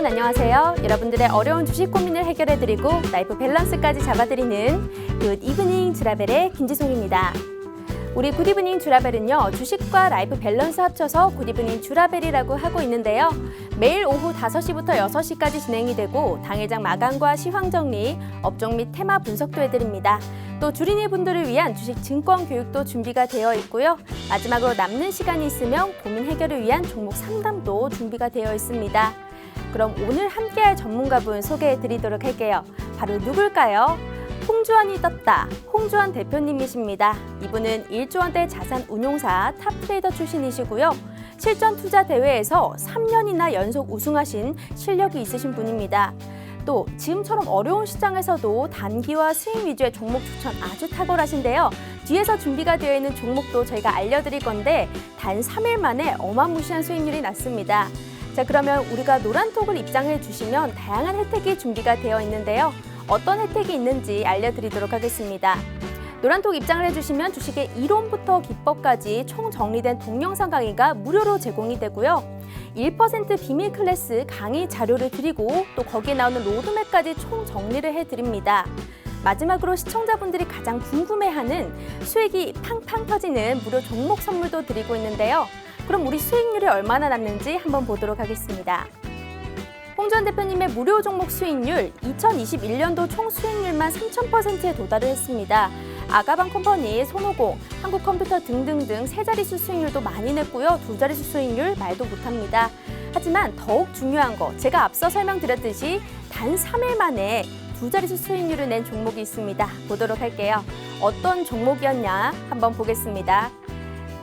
여러분 안녕하세요. 여러분들의 어려운 주식 고민을 해결해드리고 라이프 밸런스까지 잡아드리는 굿 이브닝 주라벨의 김지송입니다. 우리 굿 이브닝 주라벨은요, 주식과 라이프 밸런스 합쳐서 굿 이브닝 주라벨이라고 하고 있는데요. 매일 오후 5시부터 6시까지 진행이 되고 당일장 마감과 시황 정리, 업종 및 테마 분석도 해드립니다. 또 주린이 분들을 위한 주식 증권 교육도 준비가 되어 있고요. 마지막으로 남는 시간이 있으면 고민 해결을 위한 종목 상담도 준비가 되어 있습니다. 그럼 오늘 함께할 전문가분 소개해 드리도록 할게요. 바로 누굴까요? 홍주원이 떴다. 홍주원 대표님이십니다. 이분은 1조 원대 자산 운용사 탑트레이더 출신이시고요. 실전 투자 대회에서 3년이나 연속 우승하신 실력이 있으신 분입니다. 또 지금처럼 어려운 시장에서도 단기와 수익 위주의 종목 추천 아주 탁월하신데요. 뒤에서 준비가 되어 있는 종목도 저희가 알려드릴 건데 단 3일 만에 어마무시한 수익률이 났습니다. 자, 그러면 우리가 노란톡을 입장해 주시면 다양한 혜택이 준비가 되어 있는데요. 어떤 혜택이 있는지 알려드리도록 하겠습니다. 노란톡 입장을 해주시면 주식의 이론부터 기법까지 총 정리된 동영상 강의가 무료로 제공이 되고요. 1% 비밀 클래스 강의 자료를 드리고 또 거기에 나오는 로드맵까지 총 정리를 해드립니다. 마지막으로 시청자분들이 가장 궁금해하는 수익이 팡팡 터지는 무료 종목 선물도 드리고 있는데요. 그럼 우리 수익률이 얼마나 났는지 한번 보도록 하겠습니다. 홍주원 대표님의 무료 종목 수익률 2021년도 총 수익률만 3000%에 도달을 했습니다. 아가방 컴퍼니, 손오공, 한국컴퓨터 등등등 세 자릿수 수익률도 많이 냈고요. 두 자릿수 수익률 말도 못합니다. 하지만 더욱 중요한 거, 제가 앞서 설명드렸듯이 단 3일 만에 두 자릿수 수익률을 낸 종목이 있습니다. 보도록 할게요. 어떤 종목이었냐 한번 보겠습니다.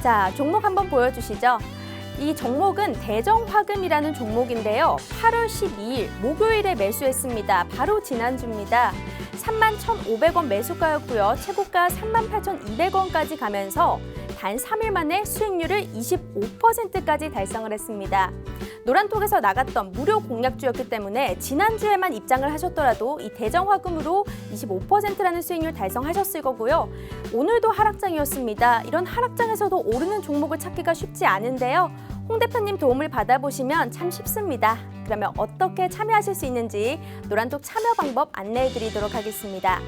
자, 종목 한번 보여주시죠. 이 종목은 대정화금이라는 종목인데요. 8월 12일 목요일에 매수했습니다. 바로 지난주입니다. 31,500원 매수가였고요. 최고가 38,200원까지 가면서 단 3일 만에 수익률을 25%까지 달성을 했습니다. 노란톡에서 나갔던 무료 공략주였기 때문에 지난주에만 입장을 하셨더라도 이 대정화금으로 25%라는 수익률 달성하셨을 거고요. 오늘도 하락장이었습니다. 이런 하락장에서도 오르는 종목을 찾기가 쉽지 않은데요. 홍 대표님 도움을 받아보시면 참 쉽습니다. 그러면 어떻게 참여하실 수 있는지 노란톡 참여 방법 안내해 드리도록 하겠습니다.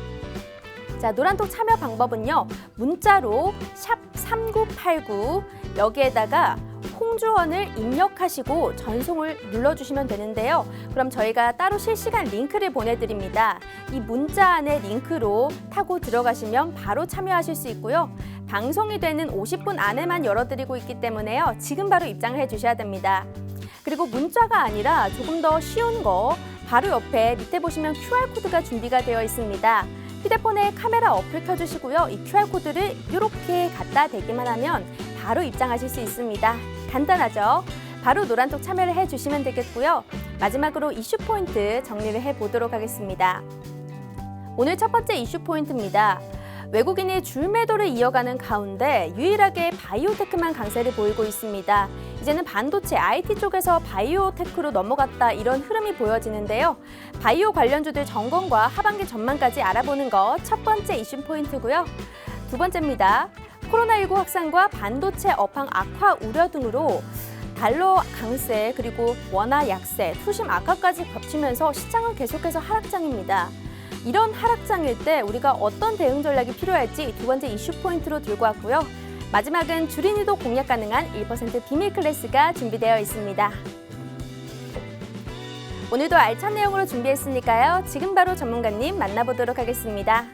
자, 노란톡 참여 방법은요. 문자로 샵 3989 여기에다가 홍주원을 입력하시고 전송을 눌러주시면 되는데요. 그럼 저희가 따로 실시간 링크를 보내드립니다. 이 문자 안에 링크로 타고 들어가시면 바로 참여하실 수 있고요. 방송이 되는 50분 안에만 열어드리고 있기 때문에요. 지금 바로 입장을 해주셔야 됩니다. 그리고 문자가 아니라 조금 더 쉬운 거 바로 옆에 밑에 보시면 QR코드가 준비가 되어 있습니다. 휴대폰에 카메라 어플 켜주시고요. 이 QR코드를 이렇게 갖다 대기만 하면 바로 입장하실 수 있습니다. 간단하죠? 바로 노란톡 참여를 해주시면 되겠고요. 마지막으로 이슈 포인트 정리를 해보도록 하겠습니다. 오늘 첫 번째 이슈 포인트입니다. 외국인이 줄매도를 이어가는 가운데 유일하게 바이오테크만 강세를 보이고 있습니다. 이제는 반도체, IT 쪽에서 바이오테크로 넘어갔다 이런 흐름이 보여지는데요. 바이오 관련주들 점검과 하반기 전망까지 알아보는 거 첫 번째 이슈 포인트고요. 두 번째입니다. 코로나19 확산과 반도체 업황 악화 우려 등으로 달러 강세 그리고 원화 약세, 투심 악화까지 겹치면서 시장은 계속해서 하락장입니다. 이런 하락장일 때 우리가 어떤 대응 전략이 필요할지 두 번째 이슈 포인트로 들고 왔고요. 마지막은 주린이도 공략 가능한 1% 비밀 클래스가 준비되어 있습니다. 오늘도 알찬 내용으로 준비했으니까요. 지금 바로 전문가님 만나보도록 하겠습니다.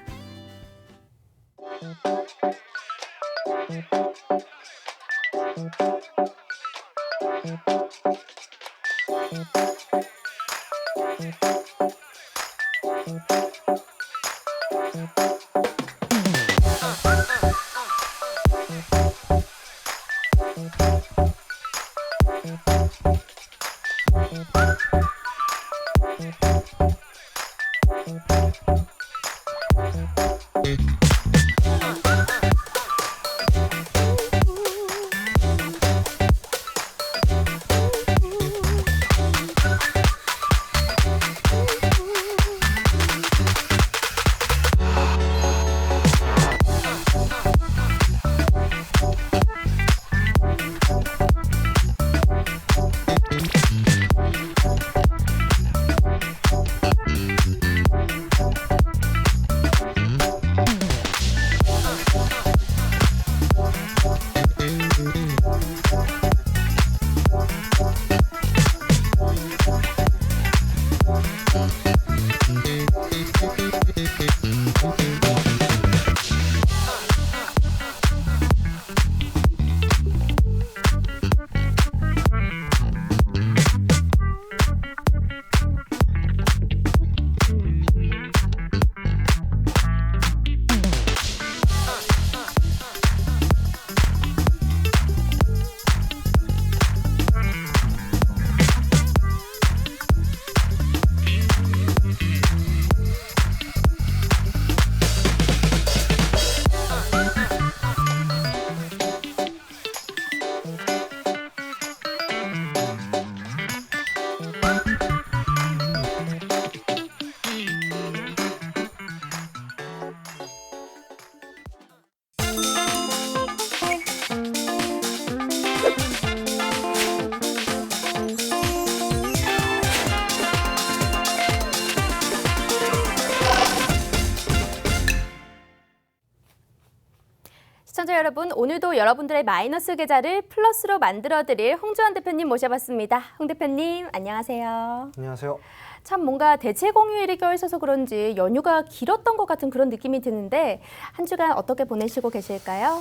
여러분, 오늘도 여러분들의 마이너스 계좌를 플러스로 만들어드릴 홍주환 대표님 모셔봤습니다. 홍 대표님, 안녕하세요. 안녕하세요. 참 뭔가 대체 공휴일이 껴있어서 그런지 연휴가 길었던 것 같은 그런 느낌이 드는데 한 주간 어떻게 보내시고 계실까요?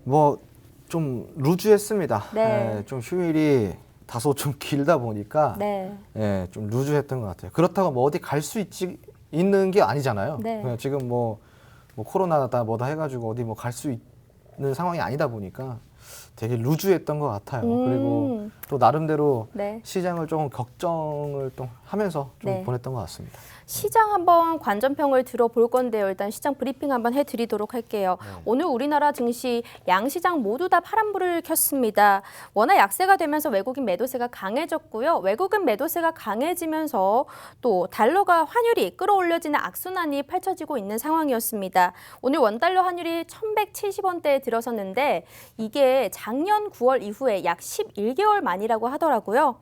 뭐 좀 루즈했습니다. 네. 좀 휴일이 다소 좀 길다 보니까 네. 좀 루즈했던 것 같아요. 그렇다고 뭐 어디 갈 수 있는 게 아니잖아요. 네. 지금 뭐 코로나다 뭐다 해가지고 어디 뭐 갈 수 있는 상황이 아니다 보니까 되게 루즈했던 것 같아요. 그리고 또 나름대로 네. 시장을 조금 걱정을 또 하면서 좀 네. 보냈던 것 같습니다. 시장 한번 관전평을 들어볼 건데요. 일단 시장 브리핑 한번 해드리도록 할게요. 네. 오늘 우리나라 증시 양시장 모두 다 파란불을 켰습니다. 워낙 약세가 되면서 외국인 매도세가 강해졌고요. 외국인 매도세가 강해지면서 또 달러가 환율이 끌어올려지는 악순환이 펼쳐지고 있는 상황이었습니다. 오늘 원달러 환율이 1170원대에 들어섰는데 이게 작년 9월 이후에 약 11개월 만이라고 하더라고요.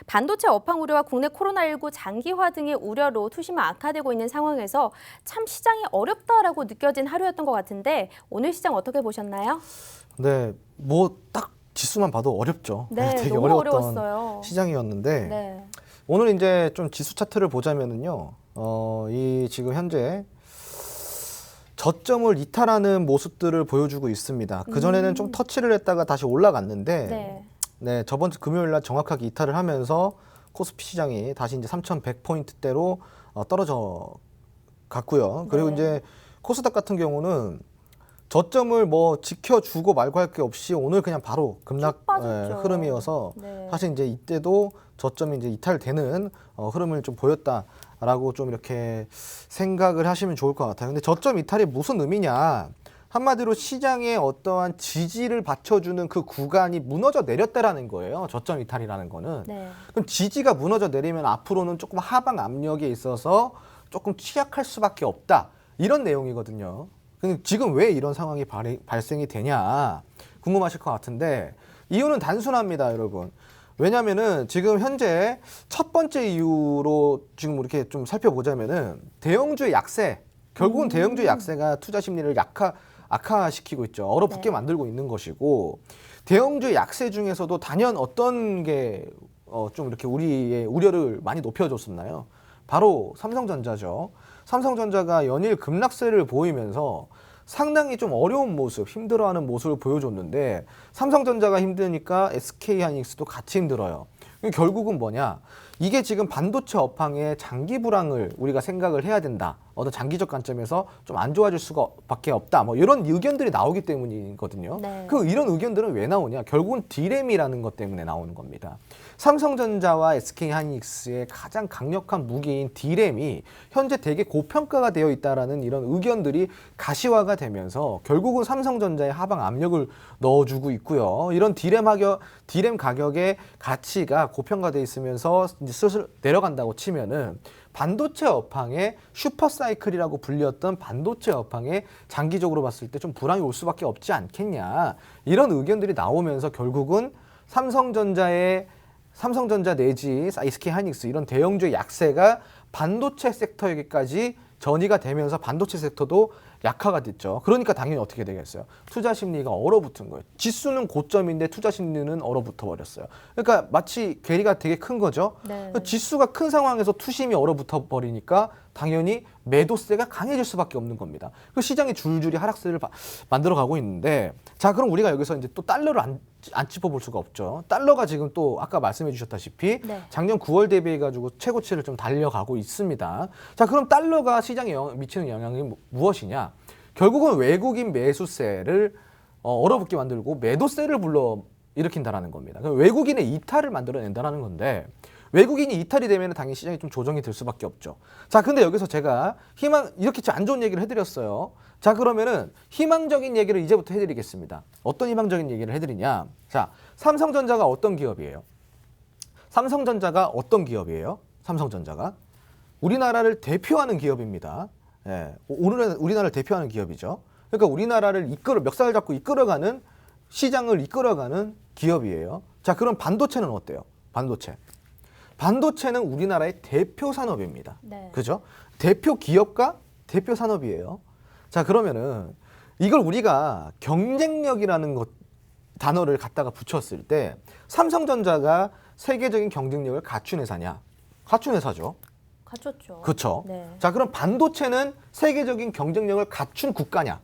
반도체 업황 우려와 국내 코로나19 장기화 등의 우려로 투심이 악화되고 있는 상황에서 참 시장이 어렵다라고 느껴진 하루였던 것 같은데 오늘 시장 어떻게 보셨나요? 네, 뭐 딱 지수만 봐도 어렵죠. 네, 되게 너무 어려웠던 어려웠어요. 시장이었는데 네. 오늘 이제 좀 지수 차트를 보자면은요, 이 지금 현재 저점을 이탈하는 모습들을 보여주고 있습니다. 그 전에는 좀 터치를 했다가 다시 올라갔는데, 네. 저번 주 금요일 날 정확하게 이탈을 하면서 코스피 시장이 다시 이제 3,100포인트대로 떨어져 갔고요. 그리고 네. 이제 코스닥 같은 경우는 저점을 뭐 지켜주고 말고 할 게 없이 오늘 그냥 바로 급락 쭉 빠졌죠. 흐름이어서 네. 사실 이제 이때도 저점이 이제 이탈되는 흐름을 좀 보였다라고 좀 이렇게 생각을 하시면 좋을 것 같아요. 근데 저점 이탈이 무슨 의미냐? 한마디로 시장에 어떠한 지지를 받쳐주는 그 구간이 무너져 내렸다라는 거예요. 저점 이탈이라는 거는. 네. 그럼 지지가 무너져 내리면 앞으로는 조금 하방 압력에 있어서 조금 취약할 수밖에 없다. 이런 내용이거든요. 근데 지금 왜 이런 상황이 발생이 되냐 궁금하실 것 같은데 이유는 단순합니다, 여러분. 왜냐면은 지금 현재 첫 번째 이유로 지금 이렇게 좀 살펴보자면은 대형주의 약세, 결국은 대형주의 약세가 투자 심리를 악화시키고 있죠. 얼어붙게 네. 만들고 있는 것이고 대형주의 약세 중에서도 단연 어떤 게 좀 이렇게 우리의 우려를 많이 높여줬었나요? 바로 삼성전자죠. 삼성전자가 연일 급락세를 보이면서 상당히 좀 어려운 모습, 힘들어하는 모습을 보여줬는데 삼성전자가 힘드니까 SK하이닉스도 같이 힘들어요. 결국은 뭐냐? 이게 지금 반도체 업황의 장기 불황을 우리가 생각을 해야 된다. 어떤 장기적 관점에서 좀 안 좋아질 수밖에 없다. 뭐 이런 의견들이 나오기 때문이거든요. 네. 이런 의견들은 왜 나오냐? 결국은 디램이라는 것 때문에 나오는 겁니다. 삼성전자와 SK하이닉스의 가장 강력한 무기인 디램이 현재 되게 고평가가 되어 있다라는 이런 의견들이 가시화가 되면서 결국은 삼성전자의 하방 압력을 넣어주고 있고요. 이런 디램 가격의 가치가 고평가돼 있으면서 이제 슬슬 내려간다고 치면은 반도체 업황의 슈퍼사이클이라고 불렸던 반도체 업황에 장기적으로 봤을 때 좀 불황이 올 수밖에 없지 않겠냐. 이런 의견들이 나오면서 결국은 삼성전자 내지 SK하이닉스 이런 대형주의 약세가 반도체 섹터에게까지 전이가 되면서 반도체 섹터도 약화가 됐죠. 그러니까 당연히 어떻게 되겠어요? 투자 심리가 얼어붙은 거예요. 지수는 고점인데 투자 심리는 얼어붙어 버렸어요. 그러니까 마치 괴리가 되게 큰 거죠. 네. 지수가 큰 상황에서 투심이 얼어붙어 버리니까 당연히 매도세가 강해질 수밖에 없는 겁니다. 그 시장이 줄줄이 하락세를 만들어 가고 있는데, 자, 그럼 우리가 여기서 이제 또 달러를 안 짚어볼 수가 없죠. 달러가 지금 또 아까 말씀해 주셨다시피 네. 작년 9월 대비해 가지고 최고치를 좀 달려가고 있습니다. 자, 그럼 달러가 시장에 미치는 영향이 무엇이냐? 결국은 외국인 매수세를 얼어붙게 만들고 매도세를 불러 일으킨다라는 겁니다. 외국인의 이탈을 만들어낸다라는 건데, 외국인이 이탈이 되면 당연히 시장이 좀 조정이 될 수밖에 없죠. 자, 근데 여기서 제가 이렇게 안 좋은 얘기를 해드렸어요. 자, 그러면은 희망적인 얘기를 이제부터 해드리겠습니다. 어떤 희망적인 얘기를 해드리냐? 자, 삼성전자가 어떤 기업이에요? 삼성전자가 우리나라를 대표하는 기업입니다. 예, 우리나라를 대표하는 기업이죠. 그러니까 우리나라를 멱살을 잡고 이끌어가는, 시장을 이끌어가는 기업이에요. 자, 그럼 반도체는 어때요? 반도체는 우리나라의 대표 산업입니다. 네. 그죠? 대표 기업과 대표 산업이에요. 자, 그러면은 이걸 우리가 경쟁력이라는 단어를 갖다가 붙였을 때 삼성전자가 세계적인 경쟁력을 갖춘 회사냐? 갖춘 회사죠. 갖췄죠. 그렇죠. 네. 자, 그럼 반도체는 세계적인 경쟁력을 갖춘 국가냐?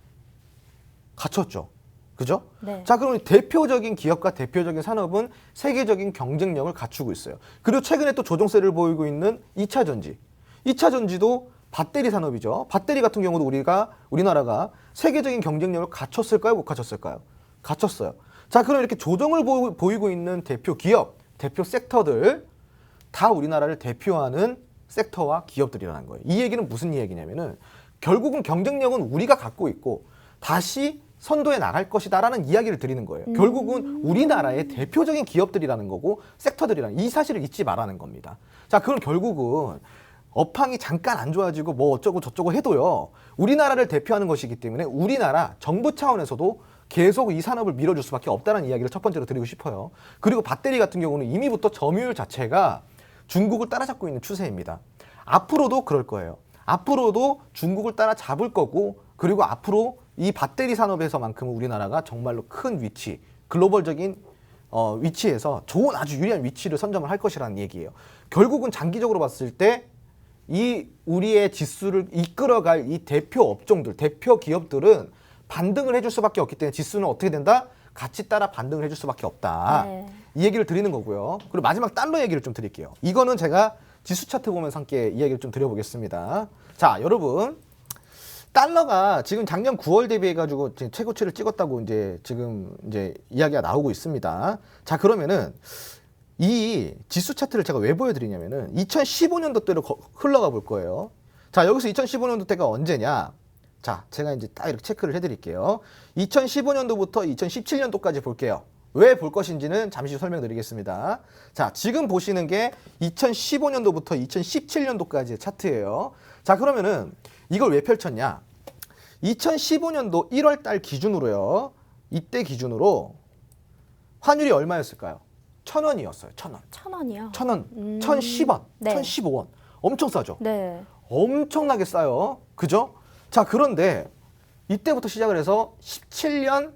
갖췄죠. 그죠? 네. 자, 그럼 대표적인 기업과 대표적인 산업은 세계적인 경쟁력을 갖추고 있어요. 그리고 최근에 또 조정세를 보이고 있는 2차 전지. 2차 전지도 배터리 산업이죠. 배터리 같은 경우도 우리나라가 세계적인 경쟁력을 갖췄을까요? 못 갖췄을까요? 갖췄어요. 자, 그럼 이렇게 조정을 보이고 있는 대표 기업, 대표 섹터들 다 우리나라를 대표하는 섹터와 기업들이라는 거예요. 이 얘기는 무슨 얘기냐면은 결국은 경쟁력은 우리가 갖고 있고 다시 선도해 나갈 것이다라는 이야기를 드리는 거예요. 결국은 우리나라의 대표적인 기업들이라는 거고 섹터들이라는 이 사실을 잊지 말라는 겁니다. 자, 그럼 결국은 업황이 잠깐 안 좋아지고 뭐 어쩌고 저쩌고 해도요. 우리나라를 대표하는 것이기 때문에 우리나라 정부 차원에서도 계속 이 산업을 밀어줄 수밖에 없다는 이야기를 첫 번째로 드리고 싶어요. 그리고 배터리 같은 경우는 이미부터 점유율 자체가 중국을 따라잡고 있는 추세입니다. 앞으로도 그럴 거예요. 앞으로도 중국을 따라잡을 거고 그리고 앞으로 이 배터리 산업에서만큼은 우리나라가 정말로 큰 위치, 글로벌적인 위치에서 좋은 아주 유리한 위치를 선점을 할 것이라는 얘기예요. 결국은 장기적으로 봤을 때 이 우리의 지수를 이끌어갈 이 대표 업종들, 대표 기업들은 반등을 해줄 수밖에 없기 때문에 지수는 어떻게 된다? 같이 따라 반등을 해줄 수밖에 없다. 네. 이 얘기를 드리는 거고요. 그리고 마지막 달러 얘기를 좀 드릴게요. 이거는 제가 지수 차트 보면서 함께 이야기를 좀 드려보겠습니다. 자, 여러분. 달러가 지금 작년 9월 대비해가지고 최고치를 찍었다고 지금 이야기가 나오고 있습니다. 자, 그러면은 이 지수 차트를 제가 왜 보여드리냐면은 2015년도 때로 흘러가 볼 거예요. 자, 여기서 2015년도 때가 언제냐? 자, 제가 이제 딱 이렇게 체크를 해드릴게요. 2015년도부터 2017년도까지 볼게요. 왜 볼 것인지는 잠시 후 설명드리겠습니다. 자, 지금 보시는 게 2015년도부터 2017년도까지의 차트예요. 자, 그러면은 이걸 왜 펼쳤냐? 2015년도 1월 달 기준으로요. 이때 기준으로 환율이 얼마였을까요? 1,000원이었어요. 1,000원. 1,000원이요? 1,000원. 1,010원. 네. 1,015원. 엄청 싸죠? 네. 엄청나게 싸요. 그죠? 자, 그런데 이때부터 시작을 해서 17년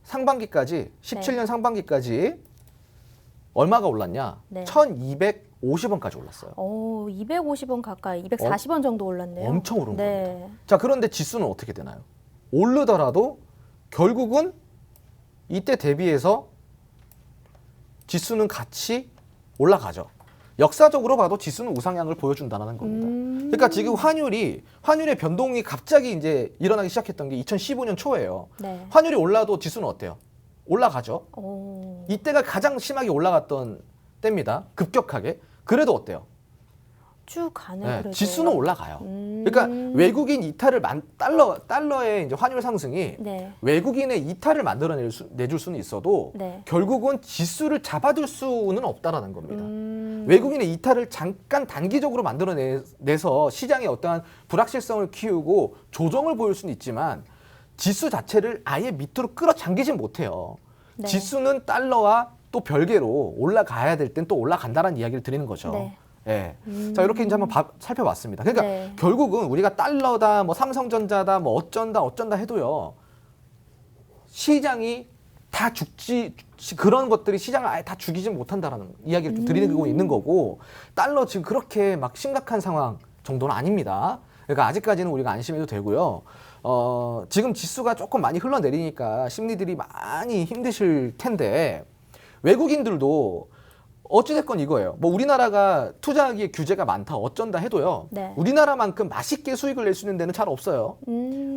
상반기까지 얼마가 올랐냐? 네. 1,250원까지 올랐어요. 오, 250원 가까이, 240원 정도 올랐네요. 엄청 오른 네. 겁니다. 자, 그런데 지수는 어떻게 되나요? 오르더라도 결국은 이때 대비해서 지수는 같이 올라가죠. 역사적으로 봐도 지수는 우상향을 보여준다는 겁니다. 그러니까 지금 환율의 변동이 갑자기 이제 일어나기 시작했던 게 2015년 초예요. 네. 환율이 올라도 지수는 어때요? 올라가죠. 오. 이때가 가장 심하게 올라갔던 때입니다. 급격하게. 그래도 어때요? 쭉 가네. 네, 그래도. 지수는 올라가요. 그러니까 외국인 이탈을 달러의 이제 환율 상승이 네. 외국인의 이탈을 내줄 수는 있어도 네. 결국은 지수를 잡아둘 수는 없다라는 겁니다. 외국인의 이탈을 잠깐 단기적으로 만들어내서 시장에 어떠한 불확실성을 키우고 조정을 보일 수는 있지만 지수 자체를 아예 밑으로 끌어당기진 못해요. 네. 지수는 달러와 또 별개로 올라가야 될 땐 또 올라간다는 이야기를 드리는 거죠. 네. 예. 자, 이렇게 이제 한번 살펴봤습니다. 그러니까 네. 결국은 우리가 달러다, 뭐 삼성전자다, 뭐 어쩐다 해도요. 시장이 다 그런 것들이 시장을 아예 다 죽이지 못한다라는 이야기를 좀 드리고 있는 거고, 달러 지금 그렇게 막 심각한 상황 정도는 아닙니다. 그러니까 아직까지는 우리가 안심해도 되고요. 지금 지수가 조금 많이 흘러내리니까 심리들이 많이 힘드실 텐데, 외국인들도 어찌됐건 이거예요. 뭐 우리나라가 투자하기에 규제가 많다, 어쩐다 해도요. 네. 우리나라만큼 맛있게 수익을 낼 수 있는 데는 잘 없어요.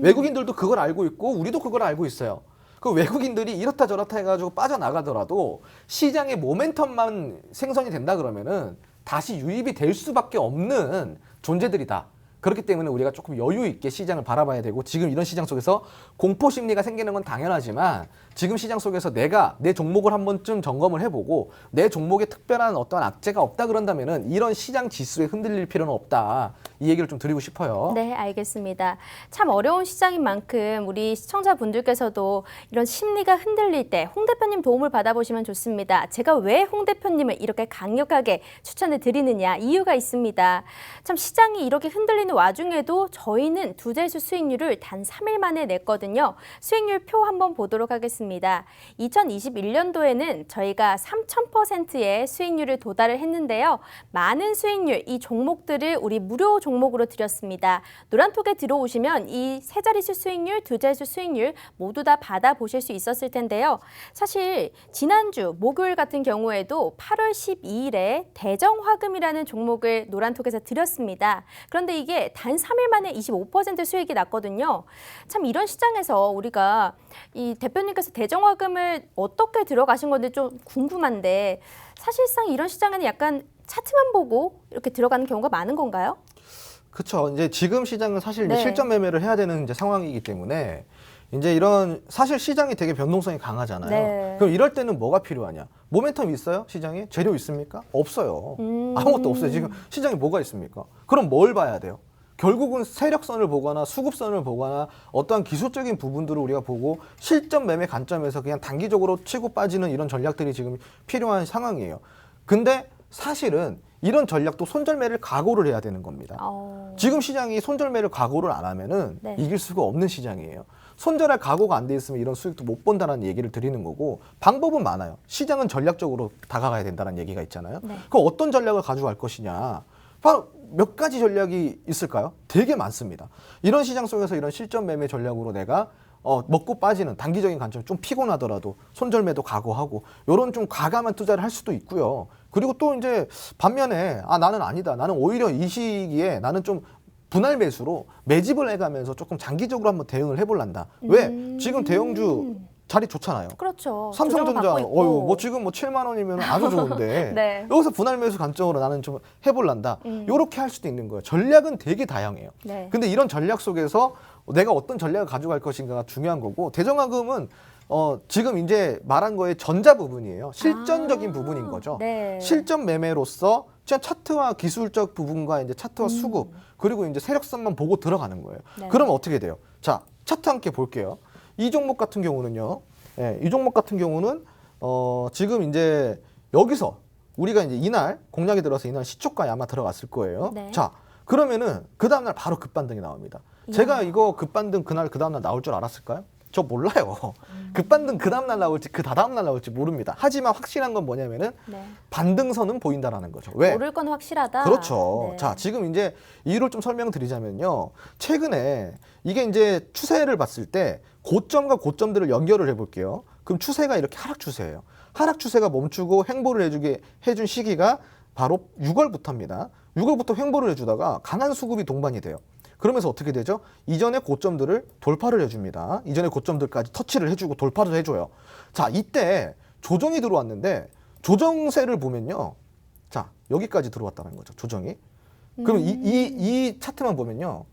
외국인들도 그걸 알고 있고 우리도 그걸 알고 있어요. 그 외국인들이 이렇다 저렇다 해가지고 빠져나가더라도 시장의 모멘텀만 생성이 된다 그러면은 다시 유입이 될 수밖에 없는 존재들이다. 그렇기 때문에 우리가 조금 여유 있게 시장을 바라봐야 되고, 지금 이런 시장 속에서 공포 심리가 생기는 건 당연하지만 지금 시장 속에서 내가 내 종목을 한 번쯤 점검을 해보고 내 종목에 특별한 어떤 악재가 없다 그런다면은 이런 시장 지수에 흔들릴 필요는 없다. 이 얘기를 좀 드리고 싶어요. 네, 알겠습니다. 참 어려운 시장인 만큼 우리 시청자분들께서도 이런 심리가 흔들릴 때 홍 대표님 도움을 받아보시면 좋습니다. 제가 왜 홍 대표님을 이렇게 강력하게 추천을 드리느냐, 이유가 있습니다. 참 시장이 이렇게 흔들리는 와중에도 저희는 두 자릿수 수익률을 단 3일 만에 냈거든요. 수익률 표 한번 보도록 하겠습니다. 2021년도에는 저희가 3000%의 수익률을 도달을 했는데요. 많은 수익률, 이 종목들을 우리 무료 종목으로 드렸습니다. 노란톡에 들어오시면 이 세 자릿수 수익률, 두 자릿수 수익률 모두 다 받아보실 수 있었을 텐데요. 사실 지난주 목요일 같은 경우에도 8월 12일에 대정화금이라는 종목을 노란톡에서 드렸습니다. 그런데 이게 단 3일 만에 25% 수익이 났거든요. 참 이런 시장에서 우리가 이 대표님께서 대정화금을 어떻게 들어가신 건지 좀 궁금한데 사실상 이런 시장에는 약간 차트만 보고 이렇게 들어가는 경우가 많은 건가요? 그렇죠. 이제 지금 시장은 사실 이제 네. 실전 매매를 해야 되는 이제 상황이기 때문에 이제 이런 사실 시장이 되게 변동성이 강하잖아요. 네. 그럼 이럴 때는 뭐가 필요하냐? 모멘텀 있어요? 시장에? 재료 있습니까? 없어요. 아무것도 없어요. 지금 시장에 뭐가 있습니까? 그럼 뭘 봐야 돼요? 결국은 세력선을 보거나 수급선을 보거나 어떠한 기술적인 부분들을 우리가 보고 실전 매매 관점에서 그냥 단기적으로 치고 빠지는 이런 전략들이 지금 필요한 상황이에요. 근데 사실은 이런 전략도 손절매를 각오를 해야 되는 겁니다. 지금 시장이 손절매를 각오를 안 하면은 네. 이길 수가 없는 시장이에요. 손절할 각오가 안 돼 있으면 이런 수익도 못 본다는 얘기를 드리는 거고 방법은 많아요. 시장은 전략적으로 다가가야 된다는 얘기가 있잖아요. 네. 그럼 어떤 전략을 가져갈 것이냐. 바로 몇 가지 전략이 있을까요? 되게 많습니다. 이런 시장 속에서 이런 실전 매매 전략으로 내가 먹고 빠지는 단기적인 관점 좀 피곤하더라도 손절매도 각오하고 이런 좀 과감한 투자를 할 수도 있고요. 그리고 또 이제 반면에 나는 아니다. 나는 오히려 이 시기에 나는 좀 분할 매수로 매집을 해가면서 조금 장기적으로 한번 대응을 해볼란다. 왜? 지금 대형주 자리 좋잖아요. 그렇죠. 삼성전자, 조정을 받고 있고. 뭐 지금 뭐 7만 원이면 아주 좋은데 네. 여기서 분할 매수 관점으로 나는 좀 해볼란다. 이렇게 할 수도 있는 거예요. 전략은 되게 다양해요. 네. 근데 이런 전략 속에서 내가 어떤 전략을 가져갈 것인가가 중요한 거고 대정화금은 지금 이제 말한 거의 전자 부분이에요. 실전적인 부분인 거죠. 네. 실전 매매로서 그냥 차트와 기술적 부분과 이제 차트와 수급 그리고 이제 세력선만 보고 들어가는 거예요. 네. 그러면 어떻게 돼요? 자, 차트 함께 볼게요. 이 종목 같은 경우는요. 이 종목 같은 경우는 지금 이제 여기서 우리가 이제 이날 공략이 들어서 이날 시초가에 아마 들어갔을 거예요. 네. 자, 그러면은 그 다음날 바로 급반등이 나옵니다. 제가 이거 급반등 그날 그 다음날 나올 줄 알았을까요? 저 몰라요. 급반등 그 다음날 나올지 그 다다음날 나올지 모릅니다. 하지만 확실한 건 뭐냐면은 네. 반등선은 보인다라는 거죠. 왜? 모를 건 확실하다. 그렇죠. 네. 자, 지금 이제 이유를 좀 설명드리자면요. 최근에 이게 이제 추세를 봤을 때 고점과 고점들을 연결을 해볼게요. 그럼 추세가 이렇게 하락 추세예요. 하락 추세가 멈추고 횡보를 해준 시기가 바로 6월부터입니다. 6월부터 횡보를 해주다가 강한 수급이 동반이 돼요. 그러면서 어떻게 되죠? 이전의 고점들을 돌파를 해줍니다. 이전의 고점들까지 터치를 해주고 돌파를 해줘요. 자, 이때 조정이 들어왔는데 조정세를 보면요. 자, 여기까지 들어왔다는 거죠. 조정이. 그럼 이 차트만 보면요.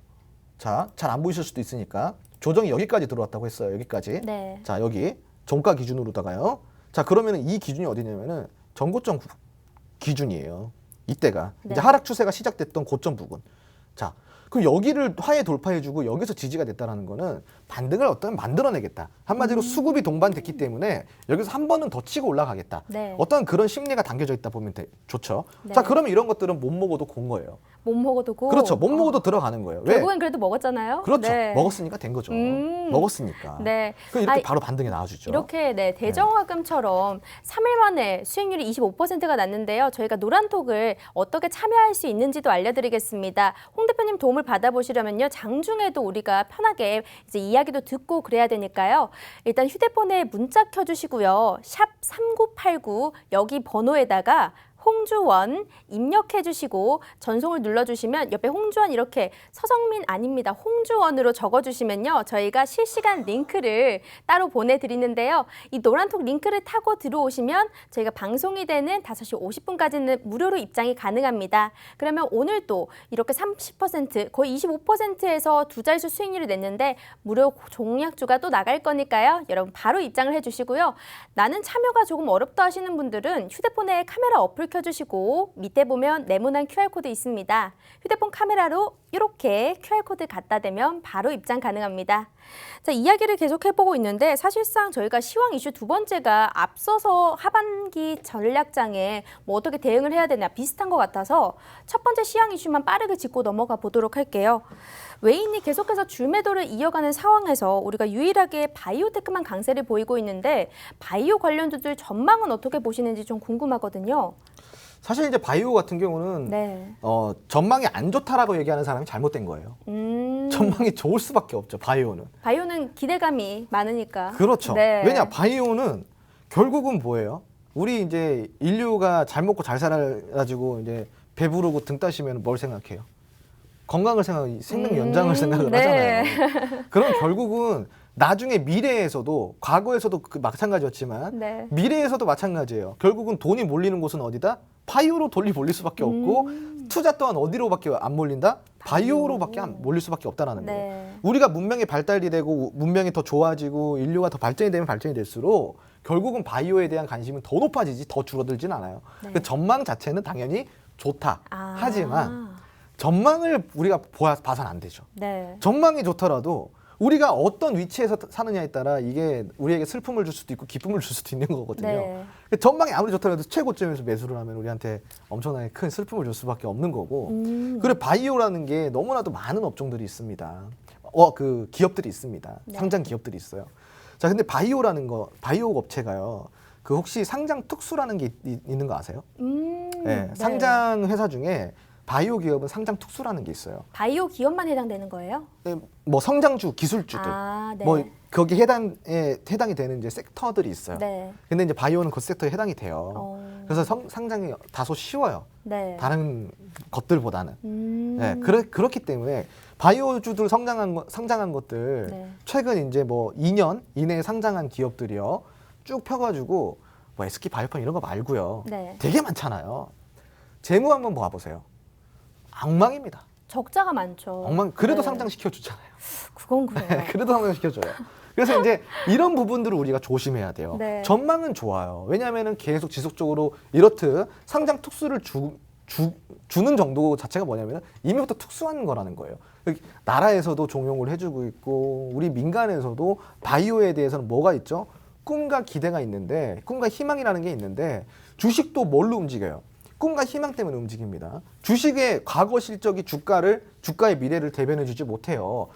자, 잘 안 보이실 수도 있으니까 조정이 여기까지 들어왔다고 했어요. 여기까지. 네. 자, 여기 종가 기준으로다가요. 자, 그러면은 이 기준이 어디냐면은 전고점 기준이에요. 이때가 네. 이제 하락 추세가 시작됐던 고점 부분. 자, 그럼 여기를 화해 돌파해주고 여기서 지지가 됐다라는 거는 반등을 어떤 만들어내겠다. 한마디로 수급이 동반됐기 때문에 여기서 한 번은 더 치고 올라가겠다. 네. 어떤 그런 심리가 담겨져 있다 보면 좋죠. 네. 자, 그러면 이런 것들은 못 먹어도 공 거예요. 못 먹어도 고. 그렇죠. 못 먹어도 들어가는 거예요. 왜? 결국엔 그래도 먹었잖아요. 그렇죠. 네. 먹었으니까 된 거죠. 먹었으니까. 네. 그럼 이렇게 아, 바로 반등이 나와주죠. 이렇게 네, 대정화금처럼 3일 만에 수익률이 25%가 났는데요. 저희가 노란톡을 어떻게 참여할 수 있는지도 알려드리겠습니다. 홍 대표님 도움을 받아보시려면요. 장중에도 우리가 편하게 이제 이야기도 듣고 그래야 되니까요. 일단 휴대폰에 문자 켜주시고요. 샵 3989 여기 번호에다가 홍주원 입력해 주시고 전송을 눌러주시면 옆에 홍주원 이렇게 서성민 아닙니다. 홍주원으로 적어주시면요. 저희가 실시간 링크를 따로 보내드리는데요. 이 노란톡 링크를 타고 들어오시면 저희가 방송이 되는 5시 50분까지는 무료로 입장이 가능합니다. 그러면 오늘 또 이렇게 30% 거의 25%에서 두 자릿수 수익률을 냈는데 무료 종약주가 또 나갈 거니까요. 여러분 바로 입장을 해주시고요. 나는 참여가 조금 어렵다 하시는 분들은 휴대폰에 카메라 어플 켜주시고 밑에 보면 네모난 QR코드 있습니다. 휴대폰 카메라로 이렇게 QR코드 갖다 대면 바로 입장 가능합니다. 자, 이야기를 계속 해보고 있는데 사실상 저희가 시황 이슈 두 번째가 앞서서 하반기 전략장에 뭐 어떻게 대응을 해야 되나 비슷한 것 같아서 첫 번째 시황 이슈만 빠르게 짚고 넘어가 보도록 할게요. 외인이 계속해서 줄매도를 이어가는 상황에서 우리가 유일하게 바이오테크만 강세를 보이고 있는데 바이오 관련주들 전망은 어떻게 보시는지 좀 궁금하거든요. 사실 이제 바이오 같은 경우는 네. 전망이 안 좋다라고 얘기하는 사람이 잘못된 거예요. 전망이 좋을 수밖에 없죠. 바이오는. 바이오는 기대감이 많으니까. 그렇죠. 네. 왜냐 바이오는 결국은 뭐예요? 우리 이제 인류가 잘 먹고 잘 살아가지고 이제 배부르고 등 따시면 뭘 생각해요? 건강을 생명 연장을 생각을 네. 하잖아요. 그럼 결국은 나중에 미래에서도 과거에서도 마찬가지였지만 네. 미래에서도 마찬가지예요. 결국은 돈이 몰리는 곳은 어디다? 바이오로 돈이 몰릴 수밖에 없고 투자 또한 어디로밖에 안 몰린다? 바이오로밖에 안 몰릴 수밖에 없다라는 네. 거예요. 우리가 문명이 발달이 되고 문명이 더 좋아지고 인류가 더 발전이 되면 발전이 될수록 결국은 바이오에 대한 관심은 더 높아지지 더 줄어들진 않아요. 네. 그 전망 자체는 당연히 좋다. 아. 하지만 전망을 우리가 봐서는 안 되죠. 네. 전망이 좋더라도 우리가 어떤 위치에서 사느냐에 따라 이게 우리에게 슬픔을 줄 수도 있고 기쁨을 줄 수도 있는 거거든요. 네. 전망이 아무리 좋더라도 최고점에서 매수를 하면 우리한테 엄청나게 큰 슬픔을 줄 수밖에 없는 거고. 그래 바이오라는 게 너무나도 많은 업종들이 있습니다. 그 기업들이 있습니다. 네. 상장 기업들이 있어요. 자, 근데 바이오라는 거 바이오 업체가요. 그 혹시 상장 특수라는 게 있는 거 아세요? 네, 상장 회사 중에 바이오 기업은 상장 특수라는 게 있어요. 바이오 기업만 해당되는 거예요? 네, 뭐 성장주, 기술주들, 아, 네. 뭐 거기 해당이 되는 이제 섹터들이 있어요. 네. 근데 이제 바이오는 그 섹터에 해당이 돼요. 그래서 상장이 다소 쉬워요. 네. 다른 것들보다는. 네, 그렇기 때문에 바이오주들 상장한 것들 네. 최근 이제 뭐 2년 이내에 상장한 기업들이요 쭉 펴가지고 뭐 SK 바이오팜 이런 거 말고요. 네. 되게 많잖아요. 재무 한번 봐보세요. 엉망입니다. 적자가 많죠. 엉망. 그래도 네. 상장시켜 주잖아요. 그건 그래요. 그래도 상장시켜 줘요. 그래서 이제 이런 부분들을 우리가 조심해야 돼요. 네. 전망은 좋아요. 왜냐하면은 계속 지속적으로 이렇듯 상장 특수를 주는 정도 자체가 뭐냐면 이미부터 특수한 거라는 거예요. 나라에서도 종용을 해주고 있고 우리 민간에서도 바이오에 대해서는 뭐가 있죠? 꿈과 기대가 있는데 꿈과 희망이라는 게 있는데 주식도 뭘로 움직여요? 꿈과 희망 때문에 움직입니다. 주식의 과거 실적이 주가의 미래를 대변해주지 못해요.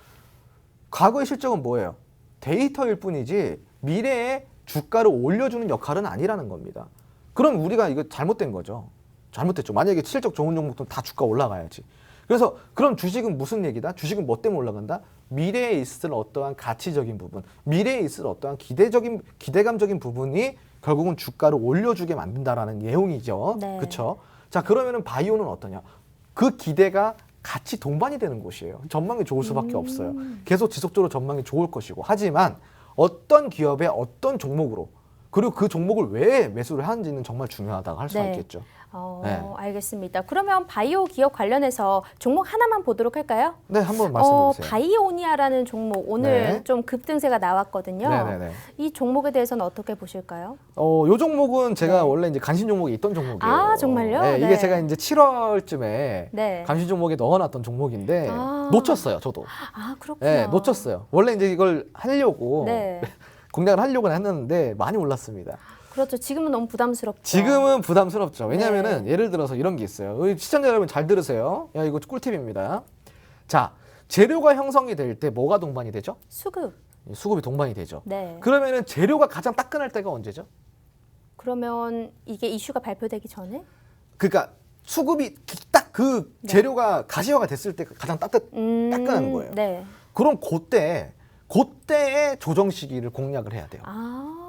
과거의 실적은 뭐예요? 데이터일 뿐이지 미래의 주가를 올려주는 역할은 아니라는 겁니다. 그럼 우리가 이거 잘못된 거죠. 잘못됐죠. 만약에 실적 좋은 종목들은 다 주가 올라가야지. 그래서 그럼 주식은 무슨 얘기다? 주식은 뭐 때문에 올라간다? 미래에 있을 어떠한 가치적인 부분, 미래에 있을 어떠한 기대감적인 부분이 결국은 주가를 올려주게 만든다라는 내용이죠. 네. 그렇죠? 자, 그러면은 바이오는 어떠냐? 그 기대가 같이 동반이 되는 곳이에요. 전망이 좋을 수밖에 없어요. 계속 지속적으로 전망이 좋을 것이고. 하지만 어떤 기업의 어떤 종목으로 그리고 그 종목을 왜 매수를 하는지는 정말 중요하다고 할 수가 네. 있겠죠. 네. 알겠습니다. 그러면 바이오 기업 관련해서 종목 하나만 보도록 할까요? 네, 한번 말씀해 주세요. 바이오니아라는 종목 오늘 네. 좀 급등세가 나왔거든요. 네네네. 이 종목에 대해서는 어떻게 보실까요? 요 종목은 제가 네. 원래 이제 간신 종목에 있던 종목이에요. 아, 정말요? 네, 이게 네. 제가 이제 7월쯤에 네. 간신 종목에 넣어놨던 종목인데 아. 놓쳤어요, 저도. 아, 그렇구나. 네, 놓쳤어요. 원래 이제 이걸 하려고 네. 공략을 하려고 했는데 많이 올랐습니다. 그렇죠. 지금은 너무 부담스럽죠. 지금은 부담스럽죠. 왜냐하면은 네. 예를 들어서 이런 게 있어요. 우리 시청자 여러분 잘 들으세요. 야, 이거 꿀팁입니다. 자, 재료가 형성이 될 때 뭐가 동반이 되죠? 수급. 수급이 동반이 되죠. 네. 그러면은 재료가 가장 따끈할 때가 언제죠? 그러면 이게 이슈가 발표되기 전에? 그러니까 수급이 딱 그 네. 재료가 가시화가 됐을 때 가장 따끈한 거예요. 네. 그럼 그때의 조정 시기를 공략을 해야 돼요. 아.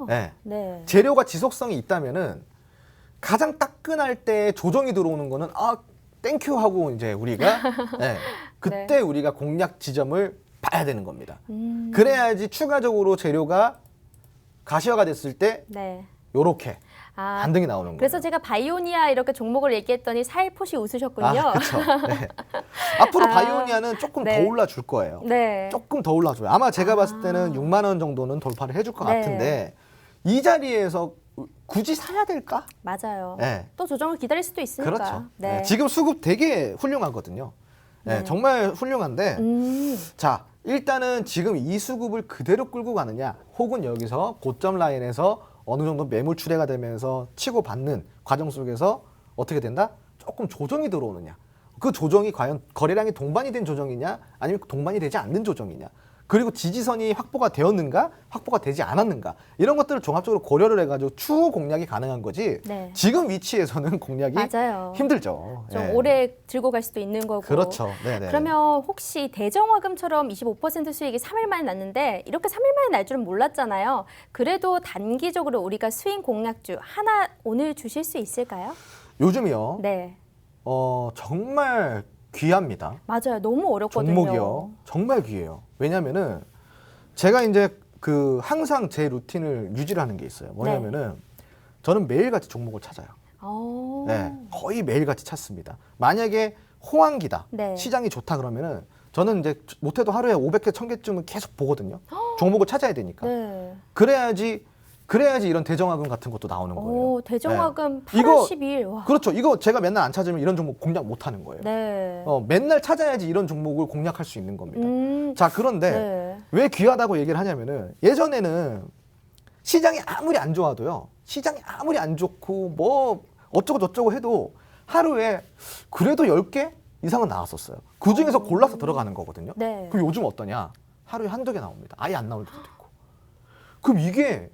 네. 네. 재료가 지속성이 있다면은 가장 따끈할 때 조정이 들어오는 거는 땡큐 하고 이제 우리가 네, 그때 우리가 공략 지점을 봐야 되는 겁니다. 그래야지 추가적으로 재료가 가시화가 됐을 때 네. 요렇게 아, 반등이 나오는 거예요. 그래서 제가 바이오니아 이렇게 종목을 얘기했더니 살포시 웃으셨군요. 그렇죠. 네. 앞으로 아, 바이오니아는 조금 네. 더 올라줄 거예요. 네. 조금 더 올라줘요. 아마 제가 봤을 때는 6만 원 정도는 돌파를 해줄 것 네. 같은데 이 자리에서 굳이 사야 될까? 맞아요. 네. 또 조정을 기다릴 수도 있으니까. 그렇죠. 네. 네, 지금 수급 되게 훌륭하거든요. 네, 네. 정말 훌륭한데 자, 일단은 지금 이 수급을 그대로 끌고 가느냐 혹은 여기서 고점 라인에서 어느 정도 매물 출회가 되면서 치고받는 과정 속에서 어떻게 된다? 조금 조정이 들어오느냐. 그 조정이 과연 거래량이 동반이 된 조정이냐 아니면 동반이 되지 않는 조정이냐. 그리고 지지선이 확보가 되었는가 확보가 되지 않았는가 이런 것들을 종합적으로 고려를 해가지고 추후 공략이 가능한 거지 네. 지금 위치에서는 공략이 맞아요. 힘들죠. 좀 예. 오래 들고 갈 수도 있는 거고. 그렇죠. 네네. 그러면 혹시 대정화금처럼 25% 수익이 3일 만에 났는데 이렇게 3일 만에 날 줄은 몰랐잖아요. 그래도 단기적으로 우리가 스윙 공략주 하나 오늘 주실 수 있을까요? 요즘이요. 네. 정말 귀합니다. 맞아요. 너무 어렵거든요. 종목이요. 정말 귀해요. 왜냐면은 제가 이제 그 항상 제 루틴을 유지를 하는 게 있어요. 뭐냐면은 저는 매일같이 종목을 찾아요. 오. 네, 거의 매일같이 찾습니다. 만약에 호황기다, 네. 시장이 좋다 그러면은 저는 이제 못해도 하루에 500개, 1000개쯤은 계속 보거든요. 종목을 찾아야 되니까. 네. 그래야지 이런 대정화금 같은 것도 나오는 거예요. 오, 대정화금 네. 8월 10일. 와. 그렇죠. 이거 제가 맨날 안 찾으면 이런 종목 공략 못 하는 거예요. 네. 맨날 찾아야지 이런 종목을 공략할 수 있는 겁니다. 자, 그런데 네. 왜 귀하다고 얘기를 하냐면은 예전에는 시장이 아무리 안 좋아도요. 시장이 아무리 안 좋고 뭐 어쩌고 저쩌고 해도 하루에 그래도 10개 이상은 나왔었어요. 그중에서 골라서 들어가는 거거든요. 네. 그럼 요즘 어떠냐? 하루에 한두 개 나옵니다. 아예 안 나올 때도 있고. 그럼 이게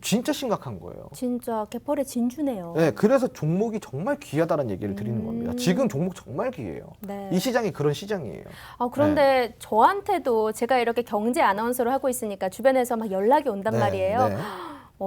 진짜 심각한 거예요. 진짜 개펄의 진주네요. 네, 그래서 종목이 정말 귀하다는 얘기를 드리는 겁니다. 지금 종목 정말 귀해요. 네. 이 시장이 그런 시장이에요. 그런데 저한테도 제가 이렇게 경제 아나운서를 하고 있으니까 주변에서 막 연락이 온단 네, 말이에요. 네.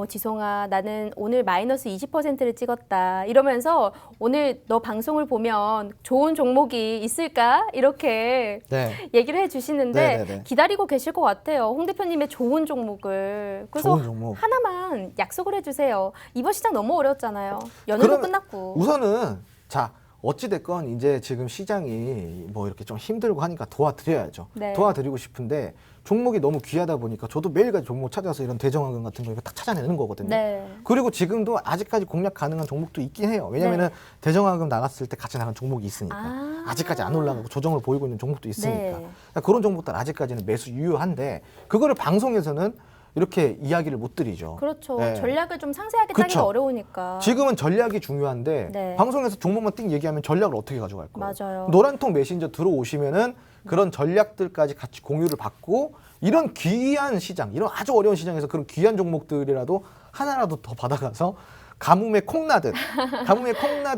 지성아, 나는 오늘 마이너스 20%를 찍었다. 이러면서 오늘 너 방송을 보면 좋은 종목이 있을까? 이렇게 네. 얘기를 해주시는데 네, 네, 네. 기다리고 계실 것 같아요. 홍 대표님의 좋은 종목을. 그래서 좋은 종목. 하나만 약속을 해주세요. 이번 시장 너무 어려웠잖아요. 연휴도 그러면 끝났고. 우선은 자 어찌됐건 이제 지금 시장이 뭐 이렇게 좀 힘들고 하니까 도와드려야죠. 네. 도와드리고 싶은데 종목이 너무 귀하다 보니까 저도 매일같이 종목 찾아서 이런 대정화금 같은 거 딱 찾아내는 거거든요. 네. 그리고 지금도 아직까지 공략 가능한 종목도 있긴 해요. 왜냐면은 네. 대정화금 나갔을 때 같이 나간 종목이 있으니까. 아직까지 안 올라가고 조정을 보이고 있는 종목도 있으니까. 네. 그러니까 그런 종목들 아직까지는 매수 유효한데 그거를 방송에서는 이렇게 이야기를 못 드리죠. 그렇죠. 네. 전략을 좀 상세하게 그쵸. 짜기가 어려우니까. 지금은 전략이 중요한데 네. 방송에서 종목만 띵 얘기하면 전략을 어떻게 가져갈 거예요? 맞아요. 노란통 메신저 들어오시면은 그런 전략들까지 같이 공유를 받고 이런 귀한 시장, 이런 아주 어려운 시장에서 그런 귀한 종목들이라도 하나라도 더 받아가서 가뭄에 콩나듯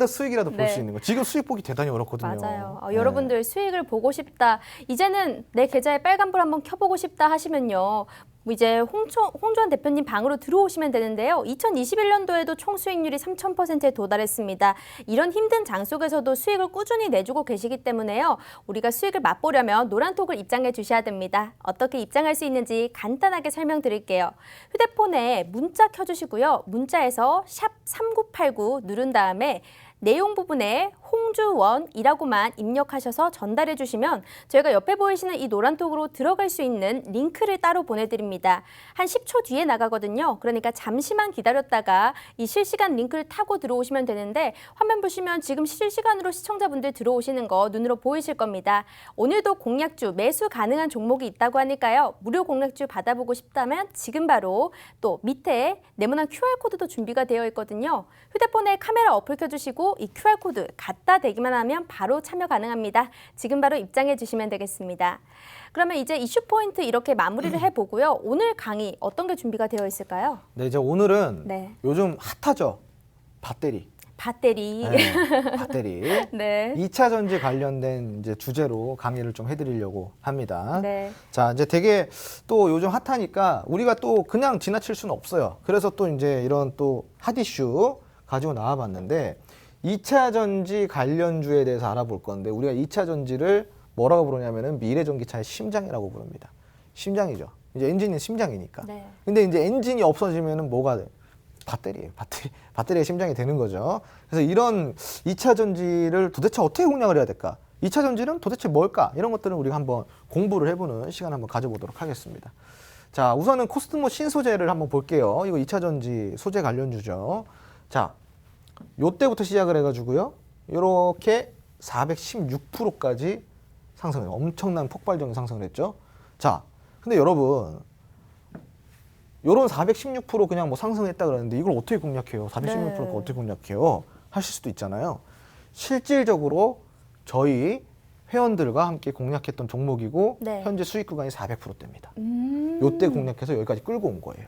수익이라도 볼 네. 수 있는 거. 지금 수익 보기 대단히 어렵거든요. 맞아요. 네. 여러분들 수익을 보고 싶다. 이제는 내 계좌에 빨간불 한번 켜보고 싶다 하시면요. 이제 홍조한 대표님 방으로 들어오시면 되는데요. 2021년도에도 총 수익률이 3000%에 도달했습니다. 이런 힘든 장 속에서도 수익을 꾸준히 내주고 계시기 때문에요. 우리가 수익을 맛보려면 노란톡을 입장해 주셔야 됩니다. 어떻게 입장할 수 있는지 간단하게 설명드릴게요. 휴대폰에 문자 켜주시고요. 문자에서 샵 3989 누른 다음에 내용 부분에 홍주원이라고만 입력하셔서 전달해 주시면 저희가 옆에 보이시는 이 노란톡으로 들어갈 수 있는 링크를 따로 보내드립니다. 한 10초 뒤에 나가거든요. 그러니까 잠시만 기다렸다가 이 실시간 링크를 타고 들어오시면 되는데 화면 보시면 지금 실시간으로 시청자분들 들어오시는 거 눈으로 보이실 겁니다. 오늘도 공략주 매수 가능한 종목이 있다고 하니까요. 무료 공략주 받아보고 싶다면 지금 바로 또 밑에 네모난 QR코드도 준비가 되어 있거든요. 휴대폰에 카메라 어플 켜주시고 이 QR코드 갖다 대기만 하면 바로 참여 가능합니다. 지금 바로 입장해 주시면 되겠습니다. 그러면 이제 이슈 포인트 이렇게 마무리를 해보고요. 오늘 강의 어떤 게 준비가 되어 있을까요? 네, 이제 오늘은 네. 요즘 핫하죠. 배터리. 배터리. 네, 배터리. 네. 2차 전지 관련된 이제 주제로 강의를 좀 해드리려고 합니다. 네. 자, 이제 되게 또 요즘 핫하니까 우리가 또 그냥 지나칠 수는 없어요. 그래서 또 이제 이런 또 핫 이슈 가지고 나와봤는데 2차 전지 관련주에 대해서 알아볼 건데 우리가 2차 전지를 뭐라고 부르냐면은 미래 전기차의 심장이라고 부릅니다. 심장이죠. 이제 엔진이 심장이니까. 네. 근데 이제 엔진이 없어지면은 뭐가 돼? 배터리예요. 배터리의 심장이 되는 거죠. 그래서 이런 2차 전지를 도대체 어떻게 공략을 해야 될까? 2차 전지는 도대체 뭘까? 이런 것들은 우리가 한번 공부를 해보는 시간 한번 가져보도록 하겠습니다. 자, 우선은 코스모 신소재를 한번 볼게요. 이거 2차 전지 소재 관련주죠. 자, 요때부터 시작을 해가지고요. 이렇게 416%까지 상승해요. 엄청난 폭발적인 상승을 했죠. 자, 근데 여러분, 요런 416% 그냥 뭐 상승했다 그러는데 이걸 어떻게 공략해요? 416%가 네. 어떻게 공략해요? 하실 수도 있잖아요. 실질적으로 저희 회원들과 함께 공략했던 종목이고 네. 현재 수익 구간이 400%대입니다. 요때 공략해서 여기까지 끌고 온 거예요.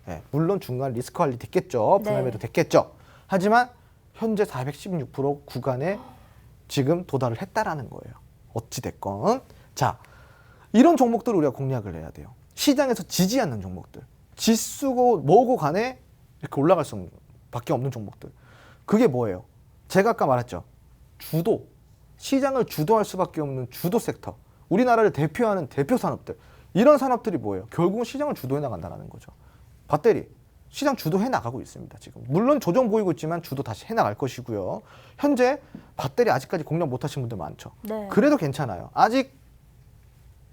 예, 물론 중간 리스크 관리 됐겠죠. 분할매도 네. 됐겠죠. 하지만 현재 416% 구간에 지금 도달을 했다라는 거예요. 어찌 됐건. 자, 이런 종목들을 우리가 공략을 해야 돼요. 시장에서 지지 않는 종목들. 지수고 뭐고 간에 이렇게 올라갈 수밖에 없는 종목들. 그게 뭐예요? 제가 아까 말했죠. 주도. 시장을 주도할 수밖에 없는 주도 섹터. 우리나라를 대표하는 대표 산업들. 이런 산업들이 뭐예요? 결국은 시장을 주도해 나간다는 거죠. 배터리. 시장 주도해 나가고 있습니다. 지금. 물론 조정 보이고 있지만 주도 다시 해 나갈 것이고요. 현재 배터리 아직까지 공략 못 하신 분들 많죠. 네. 그래도 괜찮아요. 아직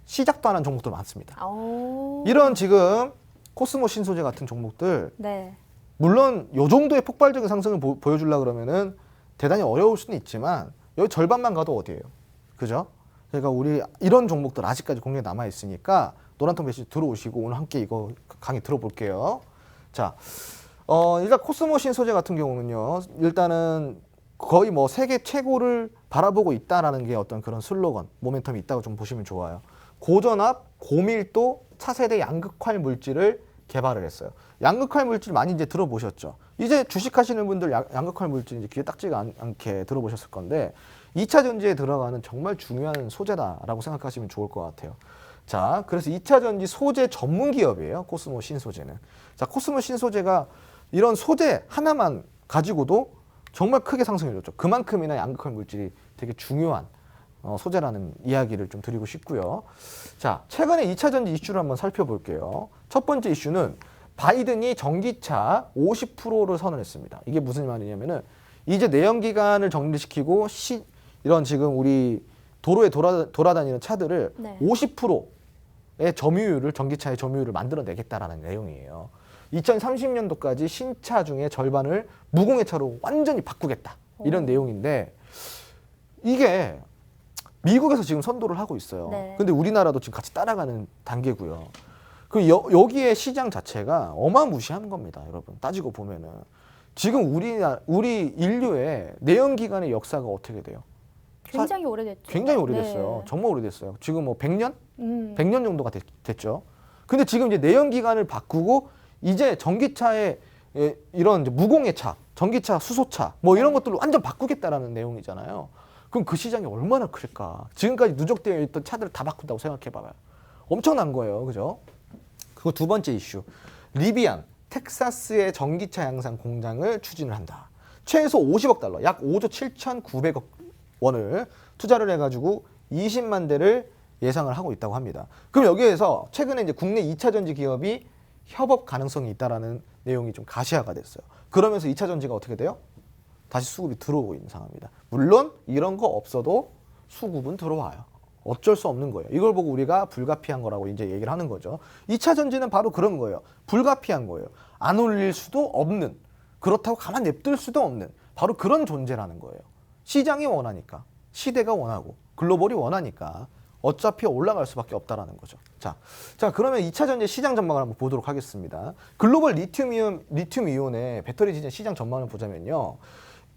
시작도 안 한 종목들 많습니다. 오. 이런 지금 코스모 신소재 같은 종목들 네. 물론 요 정도의 폭발적인 상승을 보여주려고 그러면은 대단히 어려울 수는 있지만 여기 절반만 가도 어디예요? 그죠? 그러니까 우리 이런 종목들 아직까지 공략 남아 있으니까 노란통 배시 들어오시고 오늘 함께 이거 강의 들어볼게요. 자, 일단 코스모 신소재 같은 경우는요. 일단은 거의 뭐 세계 최고를 바라보고 있다라는 게 어떤 그런 슬로건, 모멘텀이 있다고 좀 보시면 좋아요. 고전압, 고밀도 차세대 양극활 물질을 개발을 했어요. 양극활 물질 많이 이제 들어보셨죠? 이제 주식하시는 분들 양극활 물질 이제 귀에 딱지가 않게 들어보셨을 건데 2차 전지에 들어가는 정말 중요한 소재다라고 생각하시면 좋을 것 같아요. 자, 그래서 2차 전지 소재 전문 기업이에요. 코스모 신소재는. 자, 코스모 신소재가 이런 소재 하나만 가지고도 정말 크게 상승해줬죠. 그만큼이나 양극활 물질이 되게 중요한 소재라는 이야기를 좀 드리고 싶고요. 자, 최근에 2차 전지 이슈를 한번 살펴볼게요. 첫 번째 이슈는 바이든이 전기차 50%를 선언했습니다. 이게 무슨 말이냐면은 이제 내연기관을 정리시키고 이런 지금 우리 도로에 돌아다니는 차들을 네. 50%의 점유율을 전기차의 점유율을 만들어내겠다라는 내용이에요. 2030년도까지 신차 중에 절반을 무공해 차로 완전히 바꾸겠다. 이런 내용인데 이게 미국에서 지금 선도를 하고 있어요. 네. 근데 우리나라도 지금 같이 따라가는 단계고요. 그 여기에 시장 자체가 어마무시한 겁니다, 여러분. 따지고 보면은 지금 우리 인류의 내연기관의 역사가 어떻게 돼요? 굉장히 오래됐죠. 굉장히 오래됐어요. 네. 정말 오래됐어요. 지금 뭐 100년? 100년 음. 정도가 됐죠. 근데 지금 이제 내연기관을 바꾸고 이제 전기차의 이런 이제 무공해 차, 전기차, 수소차 뭐 이런 것들로 완전 바꾸겠다라는 내용이잖아요. 그럼 그 시장이 얼마나 클까? 지금까지 누적되어 있던 차들을 다 바꾼다고 생각해봐요. 엄청난 거예요, 그죠? 그리고 두 번째 이슈, 리비안, 텍사스의 전기차 양산 공장을 추진을 한다. 최소 50억 달러, 약 5조 7,900억 원을 투자를 해가지고 20만 대를 예상을 하고 있다고 합니다. 그럼 여기에서 최근에 이제 국내 2차 전지 기업이 협업 가능성이 있다라는 내용이 좀 가시화가 됐어요. 그러면서 2차 전지가 어떻게 돼요? 다시 수급이 들어오고 있는 상황입니다. 물론 이런 거 없어도 수급은 들어와요. 어쩔 수 없는 거예요. 이걸 보고 우리가 불가피한 거라고 이제 얘기를 하는 거죠. 2차 전지는 바로 그런 거예요. 불가피한 거예요. 안 올릴 수도 없는, 그렇다고 가만 냅둘 수도 없는 바로 그런 존재라는 거예요. 시장이 원하니까, 시대가 원하고, 글로벌이 원하니까 어차피 올라갈 수밖에 없다라는 거죠. 자, 그러면 2차 전지 시장 전망을 한번 보도록 하겠습니다. 글로벌 리튬 이온의 배터리 시장 전망을 보자면요.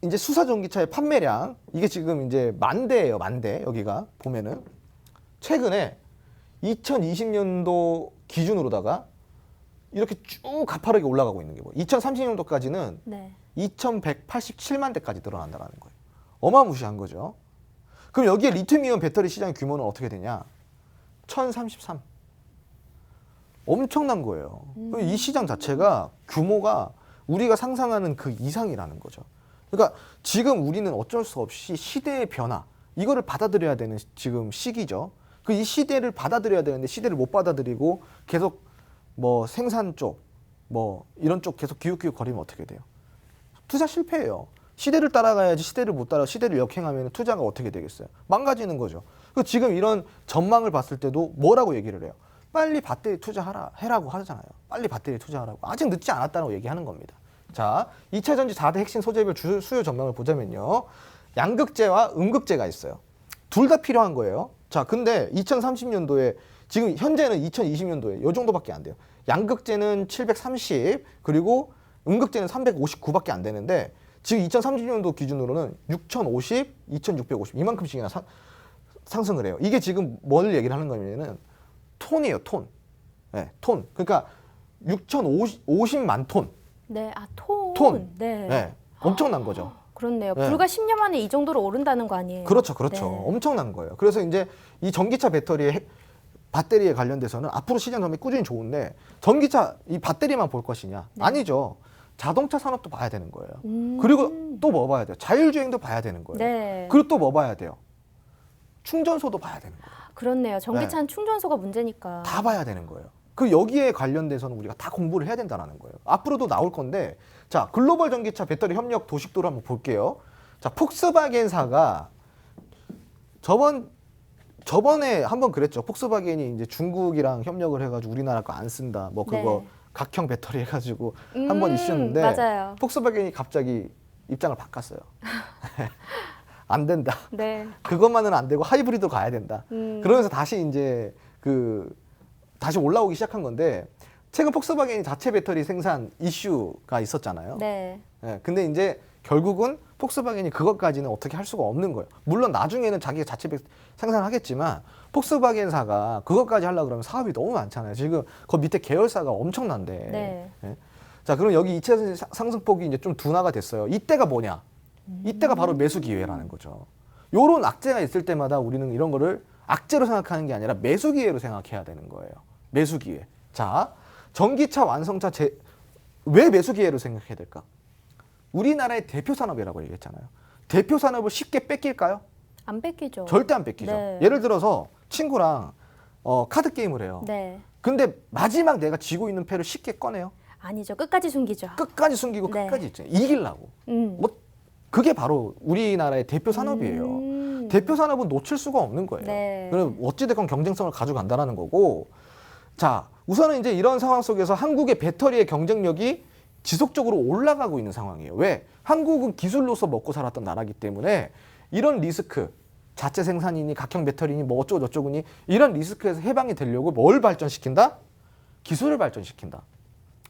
이제 수소 전기차의 판매량, 이게 지금 이제 만대예요, 만대. 여기가 보면은 최근에 2020년도 기준으로다가 이렇게 쭉 가파르게 올라가고 있는 게 뭐예요? 2030년도까지는 네. 2187만 대까지 늘어난다는 거예요. 어마무시한 거죠. 그럼 여기에 리튬이온 배터리 시장의 규모는 어떻게 되냐? 1033. 엄청난 거예요. 이 시장 자체가 규모가 우리가 상상하는 그 이상이라는 거죠. 그러니까 지금 우리는 어쩔 수 없이 시대의 변화, 이거를 받아들여야 되는 지금 시기죠. 그 이 시대를 받아들여야 되는데 시대를 못 받아들이고 계속 뭐 생산 쪽, 뭐 이런 쪽 계속 기웃기웃 거리면 어떻게 돼요? 투자 실패해요. 시대를 따라가야지. 시대를 못 따라 시대를 역행하면 투자가 어떻게 되겠어요? 망가지는 거죠. 지금 이런 전망을 봤을 때도 뭐라고 얘기를 해요? 빨리 배터리 해라고 하잖아요. 빨리 배터리 투자하라고. 아직 늦지 않았다고 얘기하는 겁니다. 자, 2차 전지 4대 핵심 소재별 수요 전망을 보자면요. 양극재와 음극재가 있어요. 둘 다 필요한 거예요. 자, 근데 2030년도에 지금 현재는 2020년도에 이 정도밖에 안 돼요. 양극재는 730 그리고 음극재는 359밖에 안 되는데 지금 2030년도 기준으로는 6050, 2650 이만큼씩이나 상승을 해요. 이게 지금 뭘 얘기를 하는 거냐면은 톤이에요, 톤. 네, 톤. 그러니까 6050만 톤. 네, 아, 톤. 톤. 네. 네, 엄청난 거죠. 그렇네요. 네. 불과 10년 만에 이 정도로 오른다는 거 아니에요? 그렇죠. 네. 엄청난 거예요. 그래서 이제 이 전기차 배터리에 관련돼서는 앞으로 시장 전망이 꾸준히 좋은데 전기차 이 배터리만 볼 것이냐? 네. 아니죠. 자동차 산업도 봐야 되는 거예요. 그리고 또 뭐 봐야 돼요? 자율주행도 봐야 되는 거예요. 네. 그리고 또 뭐 봐야 돼요? 충전소도 봐야 되는 거예요. 그렇네요. 전기차는 충전소가 문제니까. 다 봐야 되는 거예요. 그 여기에 관련돼서는 우리가 다 공부를 해야 된다는 거예요. 앞으로도 나올 건데, 자, 글로벌 전기차 배터리 협력 도식도를 한번 볼게요. 자, 폭스바겐사가 저번에 한번 그랬죠. 폭스바겐이 이제 중국이랑 협력을 해가지고 우리나라 거 안 쓴다. 뭐 그거 네. 각형 배터리 해가지고 한번 이슈였는데, 맞아요. 폭스바겐이 갑자기 입장을 바꿨어요. 안 된다. 네. 그것만은 안 되고 하이브리드 가야 된다. 그러면서 다시 이제 다시 올라오기 시작한 건데 최근 폭스바겐이 자체 배터리 생산 이슈가 있었잖아요. 네. 예, 근데 이제 결국은 폭스바겐이 그것까지는 어떻게 할 수가 없는 거예요. 물론 나중에는 자기가 자체 생산을 하겠지만 폭스바겐사가 그것까지 하려고 그러면 사업이 너무 많잖아요. 지금 그 밑에 계열사가 엄청난데. 네. 예. 자, 그럼 여기 2차 상승폭이 이제 좀 둔화가 됐어요. 이때가 뭐냐? 이때가 바로 매수 기회라는 거죠. 요런 악재가 있을 때마다 우리는 이런 거를 악재로 생각하는 게 아니라 매수 기회로 생각해야 되는 거예요. 매수 기회. 자, 전기차 완성차 왜 매수 기회로 생각해야 될까? 우리나라의 대표 산업이라고 얘기했잖아요. 대표 산업을 쉽게 뺏길까요? 안 뺏기죠. 절대 안 뺏기죠. 네. 예를 들어서 친구랑 카드 게임을 해요. 네. 근데 마지막 내가 쥐고 있는 패를 쉽게 꺼내요. 아니죠. 끝까지 숨기죠. 끝까지 숨기고 네. 끝까지 있죠. 이기려고. 음. 뭐 그게 바로 우리나라의 대표 산업이에요. 대표 산업은 놓칠 수가 없는 거예요. 네. 그럼 어찌됐건 경쟁성을 가져간다는 거고. 자, 우선은 이제 이런 상황 속에서 한국의 배터리의 경쟁력이 지속적으로 올라가고 있는 상황이에요. 왜? 한국은 기술로서 먹고 살았던 나라이기 때문에 이런 리스크, 자체 생산이니 각형 배터리니 뭐 어쩌고 저쩌고니 이런 리스크에서 해방이 되려고 뭘 발전시킨다? 기술을 발전시킨다.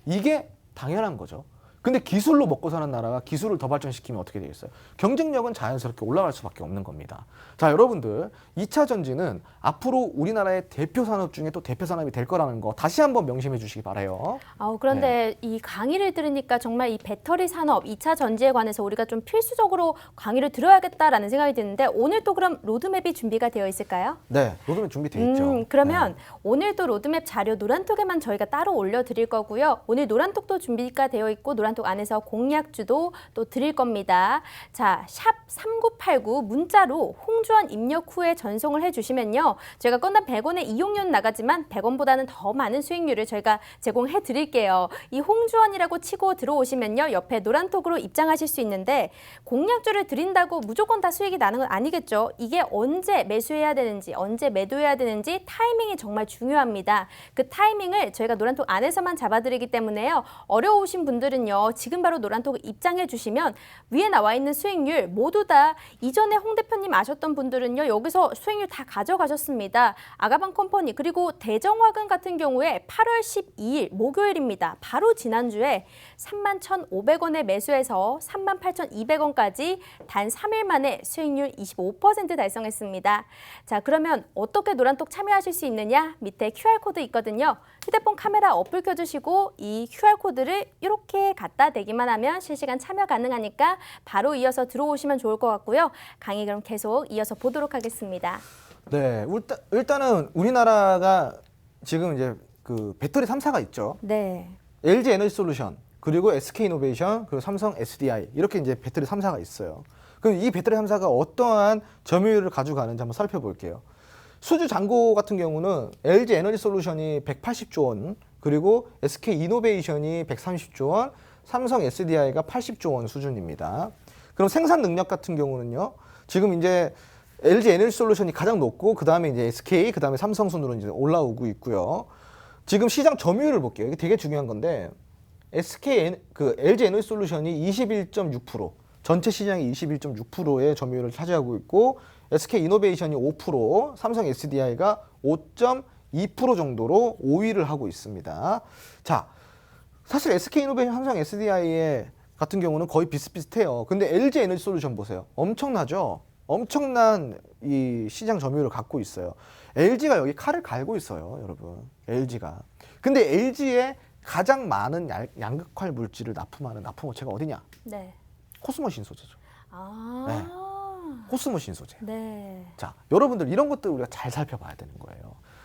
이게 당연한 거죠. 근데 기술로 먹고 사는 나라가 기술을 더 발전시키면 어떻게 되겠어요? 경쟁력은 자연스럽게 올라갈 수밖에 없는 겁니다. 자, 여러분들 2차 전지는 앞으로 우리나라의 대표 산업 중에 또 대표 산업이 될 거라는 거 다시 한번 명심해 주시기 바라요. 그런데 이 강의를 들으니까 정말 이 배터리 산업 2차 전지에 관해서 우리가 좀 필수적으로 강의를 들어야겠다라는 생각이 드는데 오늘 또 그럼 로드맵이 준비가 되어 있을까요? 네, 로드맵 준비되어 있죠. 그러면 오늘도 로드맵 자료 노란톡에만 저희가 따로 올려드릴 거고요. 오늘 노란톡도 준비가 되어 있고 노란톡 안에서 공략주도 또 드릴 겁니다. 자, 샵 3989 문자로 홍주원 입력 후에 전송을 해주시면요. 저희가 건당 100원의 이용료는 나가지만 100원보다는 더 많은 수익률을 저희가 제공해 드릴게요. 이 홍주원이라고 치고 들어오시면요. 옆에 노란톡으로 입장하실 수 있는데 공략주를 드린다고 무조건 다 수익이 나는 건 아니겠죠. 이게 언제 매수해야 되는지 언제 매도해야 되는지 타이밍이 정말 중요합니다. 그 타이밍을 저희가 노란톡 안에서만 잡아드리기 때문에요. 어려우신 분들은요. 지금 바로 노란톡 입장해 주시면 위에 나와 있는 수익률 모두 다 이전에 홍 대표님 아셨던 분들은요. 여기서 수익률 다 가져가셨습니다. 아가방 컴퍼니 그리고 대정화근 같은 경우에 8월 12일 목요일입니다. 바로 지난주에 31,500원에 매수해서 38,200원까지 단 3일 만에 수익률 25% 달성했습니다. 자, 그러면 어떻게 노란톡 참여하실 수 있느냐? 밑에 QR코드 있거든요. 휴대폰 카메라 어플 켜주시고 이 QR코드를 이렇게 갖다 대기만 하면 실시간 참여 가능하니까 바로 이어서 들어오시면 좋을 것 같고요. 강의 그럼 계속 이어서 보도록 하겠습니다. 네, 일단은 우리나라가 지금 이제 그 배터리 3사가 있죠. 네. LG 에너지 솔루션, 그리고 SK 이노베이션, 그리고 삼성 SDI 이렇게 이제 배터리 3사가 있어요. 그럼 이 배터리 3사가 어떠한 점유율을 가져가는지 한번 살펴볼게요. 수주 잔고 같은 경우는 LG 에너지 솔루션이 180조 원, 그리고 SK 이노베이션이 130조 원, 삼성 SDI가 80조 원 수준입니다. 그럼 생산 능력 같은 경우는요. 지금 이제 LG 에너지솔루션이 가장 높고 그 다음에 이제 SK, 그 다음에 삼성 순으로 이제 올라오고 있고요. 지금 시장 점유율을 볼게요. 이게 되게 중요한 건데 LG 에너지솔루션이 21.6%, 전체 시장의 21.6%의 점유율을 차지하고 있고 SK 이노베이션이 5%, 삼성 SDI가 5.2% 정도로 5위를 하고 있습니다. 자, 사실 SK 이노베이션, 삼성 SDI 같은 경우는 거의 비슷비슷해요. 근데 LG 에너지솔루션 보세요. 엄청나죠? 엄청난 이 시장 점유율을 갖고 있어요. LG가 여기 칼을 갈고 있어요, 여러분. LG가. 근데 LG에 가장 많은 양극화 물질을 납품하는 납품업체가 어디냐? 네. 코스모 신소재죠. 아. 네. 코스모 신소재. 네. 자, 여러분들 이런 것들 우리가 잘 살펴봐야 되는 거예요.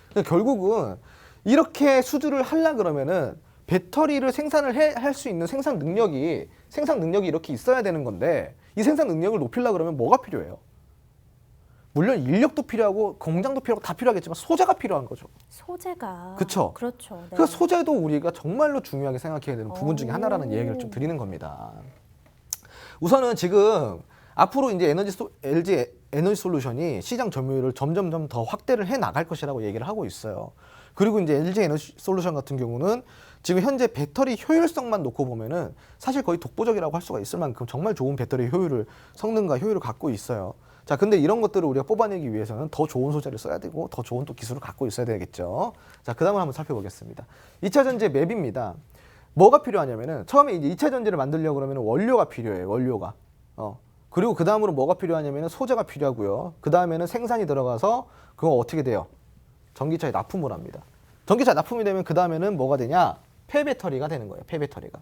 그러니까 결국은 이렇게 수주를 하려 그러면은 배터리를 생산을 할 수 있는 생산 능력이 이렇게 있어야 되는 건데 이 생산 능력을 높이려 그러면 뭐가 필요해요? 물론 인력도 필요하고 공장도 필요하고 다 필요하겠지만 소재가 필요한 거죠. 소재가. 그쵸? 그렇죠. 네. 그 소재도 우리가 정말로 중요하게 생각해야 되는 부분 중에 하나라는 오. 얘기를 좀 드리는 겁니다. 우선은 지금 앞으로 이제 LG 에너지솔루션이 시장 점유율을 점점 더 확대를 해 나갈 것이라고 얘기를 하고 있어요. 그리고 이제 LG 에너지솔루션 같은 경우는 지금 현재 배터리 효율성만 놓고 보면은 사실 거의 독보적이라고 할 수가 있을 만큼 정말 좋은 배터리 성능과 효율을 갖고 있어요. 자, 근데 이런 것들을 우리가 뽑아내기 위해서는 더 좋은 소재를 써야 되고 더 좋은 또 기술을 갖고 있어야 되겠죠. 자, 그 다음을 한번 살펴보겠습니다. 2차 전지 맵입니다. 뭐가 필요하냐면은 처음에 이제 2차 전지를 만들려고 그러면 원료가 필요해요. 원료가. 그리고 그 다음으로 뭐가 필요하냐면은 소재가 필요하고요. 그 다음에는 생산이 들어가서 그거 어떻게 돼요? 전기차에 납품을 합니다. 전기차 납품이 되면 그 다음에는 뭐가 되냐? 폐배터리가 되는 거예요. 폐배터리가.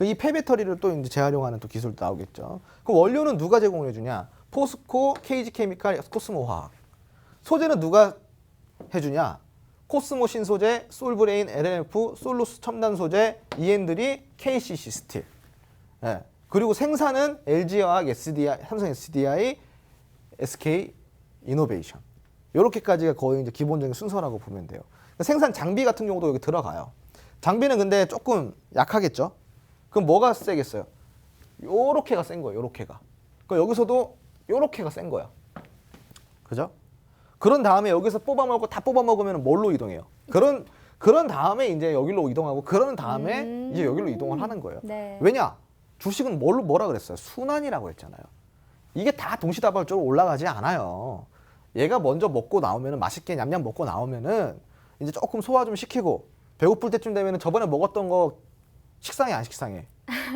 이 폐배터리를 또 이제 재활용하는 또 기술도 나오겠죠. 그 원료는 누가 제공해 주냐? 포스코, KG케미칼, 코스모 화학. 소재는 누가 해주냐? 코스모 신소재, 솔브레인, LNF, 솔루스 첨단 소재, 이엔드리, KCC 스틸. 예. 그리고 생산은 LG화학, SDI, 삼성 SDI, SK 이노베이션. 이렇게까지가 거의 이제 기본적인 순서라고 보면 돼요. 생산 장비 같은 경우도 여기 들어가요. 장비는 근데 조금 약하겠죠? 그럼 뭐가 세겠어요? 요렇게가 센 거예요. 요렇게가. 그러니까 여기서도 요렇게가 센 거야. 그죠? 그런 다음에 여기서 뽑아 먹고 다 뽑아 먹으면 뭘로 이동해요? 그런 다음에 이제 여기로 이동하고 그런 다음에 이제 여기로 이동을 하는 거예요. 네. 왜냐? 주식은 뭐라 그랬어요? 순환이라고 했잖아요. 이게 다 동시다발적으로 올라가지 않아요. 얘가 먼저 먹고 나오면은 맛있게 냠냠 먹고 나오면은 이제 조금 소화 좀 시키고 배고플 때쯤 되면은 저번에 먹었던 거 식상해 안 식상해?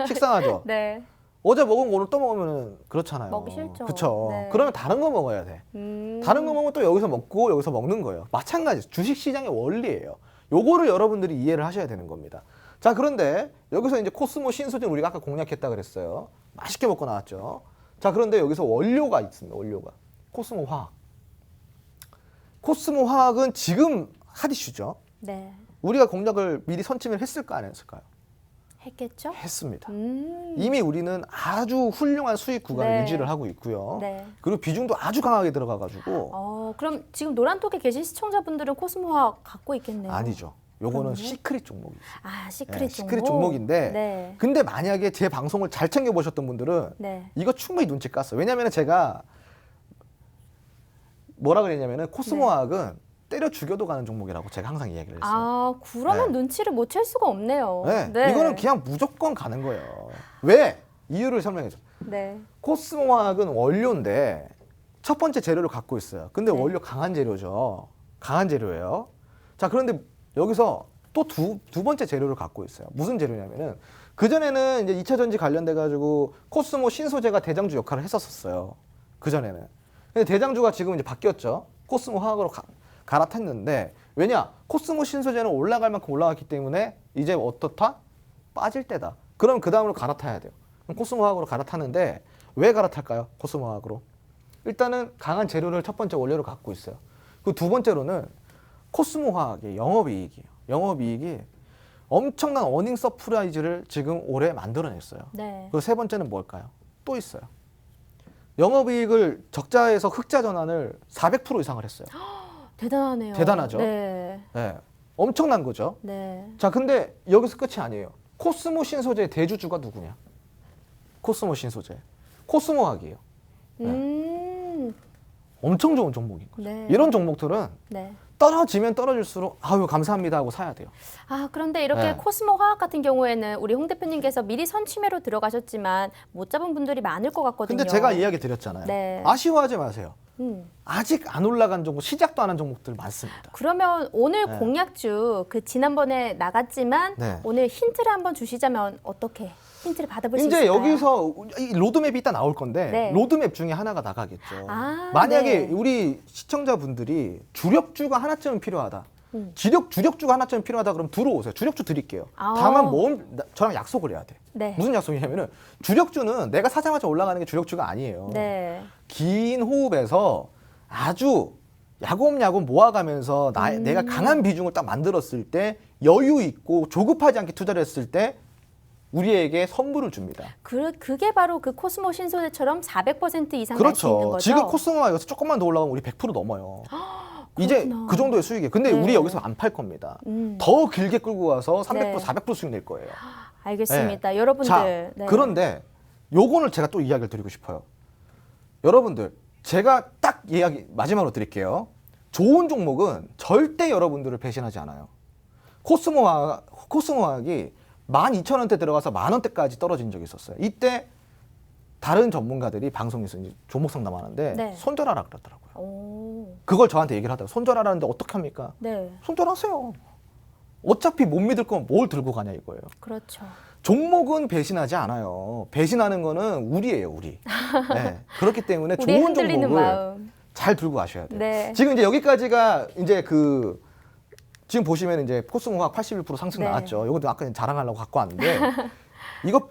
식상하죠. 네. 어제 먹은 거 오늘 또 먹으면 그렇잖아요. 먹기 싫죠. 그렇죠. 네. 그러면 다른 거 먹어야 돼. 다른 거 먹으면 또 여기서 먹고 여기서 먹는 거예요. 마찬가지 주식 시장의 원리예요. 요거를 여러분들이 이해를 하셔야 되는 겁니다. 자, 그런데 여기서 이제 코스모 신소재는 우리가 아까 공략했다 그랬어요. 맛있게 먹고 나왔죠. 자, 그런데 여기서 원료가 있습니다. 원료가. 코스모 화학. 코스모 화학은 지금 핫 이슈죠. 네. 우리가 공략을 미리 선침을 했을까 안 했을까요? 했겠죠? 했습니다. 음. 이미 우리는 아주 훌륭한 수익 구간을 네. 유지를 하고 있고요. 네. 그리고 비중도 아주 강하게 들어가가지고 그럼 지금 노란톡에 계신 시청자분들은 코스모화학 갖고 있겠네요. 아니죠. 요거는 그럼요? 시크릿 종목이죠. 아, 시크릿 네, 종목. 시크릿 종목인데 네. 근데 만약에 제 방송을 잘 챙겨보셨던 분들은 네. 이거 충분히 눈치 깠어요. 왜냐하면 제가 뭐라 그랬냐면은 코스모화학은 때려 죽여도 가는 종목이라고 제가 항상 이야기를 했어요. 아, 그러면 네. 눈치를 못 챌 수가 없네요. 네. 이거는 그냥 무조건 가는 거예요. 왜? 이유를 설명해줘. 네. 코스모화학은 원료인데 첫 번째 재료를 갖고 있어요. 근데 네. 원료 강한 재료죠. 강한 재료예요. 자, 그런데 여기서 또 두 번째 재료를 갖고 있어요. 무슨 재료냐면은 그전에는 이제 2차 전지 관련돼 가지고 코스모 신소재가 대장주 역할을 했었어요. 그전에는. 근데 대장주가 지금 이제 바뀌었죠. 코스모 화학으로 갈아탔는데 왜냐? 코스모 신소재는 올라갈 만큼 올라갔기 때문에 이제 어떻다? 빠질 때다. 그럼 그 다음으로 갈아타야 돼요. 그럼 코스모 화학으로 갈아탔는데 왜 갈아탈까요? 코스모 화학으로. 일단은 강한 재료를 첫 번째 원료로 갖고 있어요. 그 두 번째로는 코스모 화학의 영업이익이에요. 영업이익이 엄청난 어닝 서프라이즈를 지금 올해 만들어냈어요. 네. 그리고 세 번째는 뭘까요? 또 있어요. 영업이익을 적자에서 흑자 전환을 400% 이상을 했어요. 대단하네요. 대단하죠? 네. 네, 엄청난 거죠. 네. 자, 근데 여기서 끝이 아니에요. 코스모 신소재의 대주주가 누구냐? 코스모 신소재. 코스모 화학이에요. 엄청 좋은 종목인 거죠. 네. 이런 종목들은 네. 떨어지면 떨어질수록 아유 감사합니다 하고 사야 돼요. 아, 그런데 이렇게 네. 코스모 화학 같은 경우에는 우리 홍 대표님께서 미리 선취매로 들어가셨지만 못 잡은 분들이 많을 것 같거든요. 근데 제가 이야기 드렸잖아요. 네. 아쉬워하지 마세요. 음. 아직 안 올라간 종목, 시작도 안 한 종목들 많습니다. 그러면 오늘 네. 공약주 그 지난번에 나갔지만 네. 오늘 힌트를 한번 주시자면 어떻게 힌트를 받아볼 수 이제 있을까요? 여기서 이 로드맵이 이따 나올 건데 네. 로드맵 중에 하나가 나가겠죠. 아, 만약에 네. 우리 시청자분들이 주력주가 하나쯤은 필요하다. 음. 주력주가 하나쯤은 필요하다 그러면 들어오세요. 주력주 드릴게요. 아. 다만 저랑 약속을 해야 돼. 네. 무슨 약속이냐면은 주력주는 내가 사자마자 올라가는 게 주력주가 아니에요. 네. 긴 호흡에서 아주 야곱야곱 모아가면서 내가 강한 비중을 딱 만들었을 때 여유 있고 조급하지 않게 투자를 했을 때 우리에게 선물을 줍니다. 그게 바로 그 코스모 신소재처럼 400% 이상 날 수 있는 그렇죠. 거죠. 지금 코스모가 여기서 조금만 더 올라가면 우리 100% 넘어요. 이제 그렇구나. 그 정도의 수익이에요. 근데 네. 우리 여기서 안 팔 겁니다. 음. 더 길게 끌고 가서 300%, 네. 400% 수익 낼 거예요. 알겠습니다. 여러분들. 자, 네. 그런데 요거는 제가 또 이야기를 드리고 싶어요. 여러분들, 제가 딱 이야기 마지막으로 드릴게요. 좋은 종목은 절대 여러분들을 배신하지 않아요. 코스모화학이 12,000원대 들어가서 10,000원대까지 떨어진 적이 있었어요. 이때 다른 전문가들이 방송에서 이제 종목 상담하는데 네. 손절하라 그러더라고요. 오. 그걸 저한테 얘기를 하다가 손절하라는데 어떻게 합니까? 네. 손절하세요. 어차피 못 믿을 건 뭘 들고 가냐 이거예요. 그렇죠. 종목은 배신하지 않아요. 배신하는 거는 우리예요, 우리. 네. 그렇기 때문에 우리의 좋은 흔들리는 종목을 마음. 잘 들고 가셔야 돼요. 네. 지금 이제 여기까지가 이제 지금 보시면 이제 코스모가 81% 상승 네. 나왔죠. 이것도 아까 자랑하려고 갖고 왔는데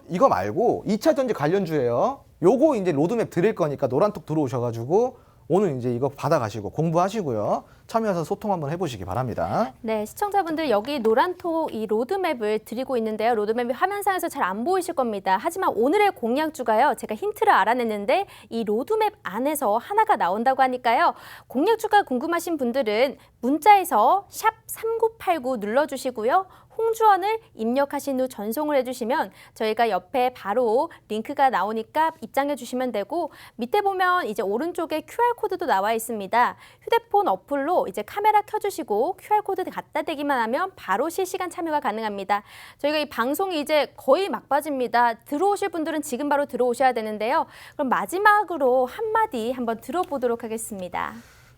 이거 말고 2차 전지 관련주예요. 요거 이제 로드맵 드릴 거니까 노란톡 들어오셔가지고 오늘 이제 이거 받아가시고 공부하시고요. 참여해서 소통 한번 해보시기 바랍니다. 네, 시청자분들 여기 노란톡 이 로드맵을 드리고 있는데요. 로드맵이 화면상에서 잘 안 보이실 겁니다. 하지만 오늘의 공약주가요. 제가 힌트를 알아냈는데 이 로드맵 안에서 하나가 나온다고 하니까요. 공약주가 궁금하신 분들은 문자에서 샵 3989 눌러주시고요. 홍주원을 입력하신 후 전송을 해주시면 저희가 옆에 바로 링크가 나오니까 입장해 주시면 되고 밑에 보면 이제 오른쪽에 QR코드도 나와 있습니다. 휴대폰 어플로 이제 카메라 켜주시고 QR코드 갖다 대기만 하면 바로 실시간 참여가 가능합니다. 저희가 이 방송이 이제 거의 막바지입니다. 들어오실 분들은 지금 바로 들어오셔야 되는데요. 그럼 마지막으로 한마디 한번 들어보도록 하겠습니다.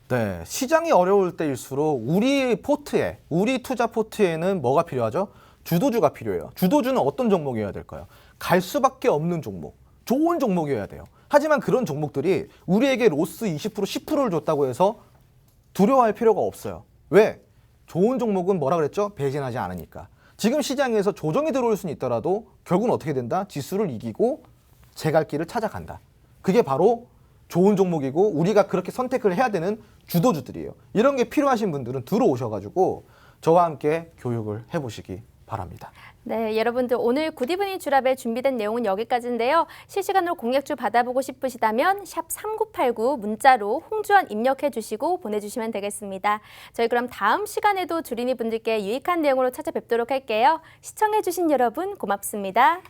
네, 시장이 어려울 때일수록 우리 투자 포트에는 뭐가 필요하죠? 주도주가 필요해요. 주도주는 어떤 종목이어야 될까요? 갈 수밖에 없는 종목, 좋은 종목이어야 돼요. 하지만 그런 종목들이 우리에게 로스 20%, 10%를 줬다고 해서 두려워할 필요가 없어요. 왜? 좋은 종목은 뭐라 그랬죠? 배신하지 않으니까. 지금 시장에서 조정이 들어올 수는 있더라도 결국은 어떻게 된다? 지수를 이기고 제 갈 길을 찾아간다. 그게 바로 좋은 종목이고 우리가 그렇게 선택을 해야 되는 주도주들이에요. 이런 게 필요하신 분들은 들어오셔가지고 저와 함께 교육을 해보시기 바랍니다. 네, 여러분들 오늘 굿이브닝 주랍에 준비된 내용은 여기까지인데요. 실시간으로 공약주 받아보고 싶으시다면 샵 3989 문자로 홍주원 입력해 주시고 보내주시면 되겠습니다. 저희 그럼 다음 시간에도 주린이 분들께 유익한 내용으로 찾아뵙도록 할게요. 시청해 주신 여러분 고맙습니다.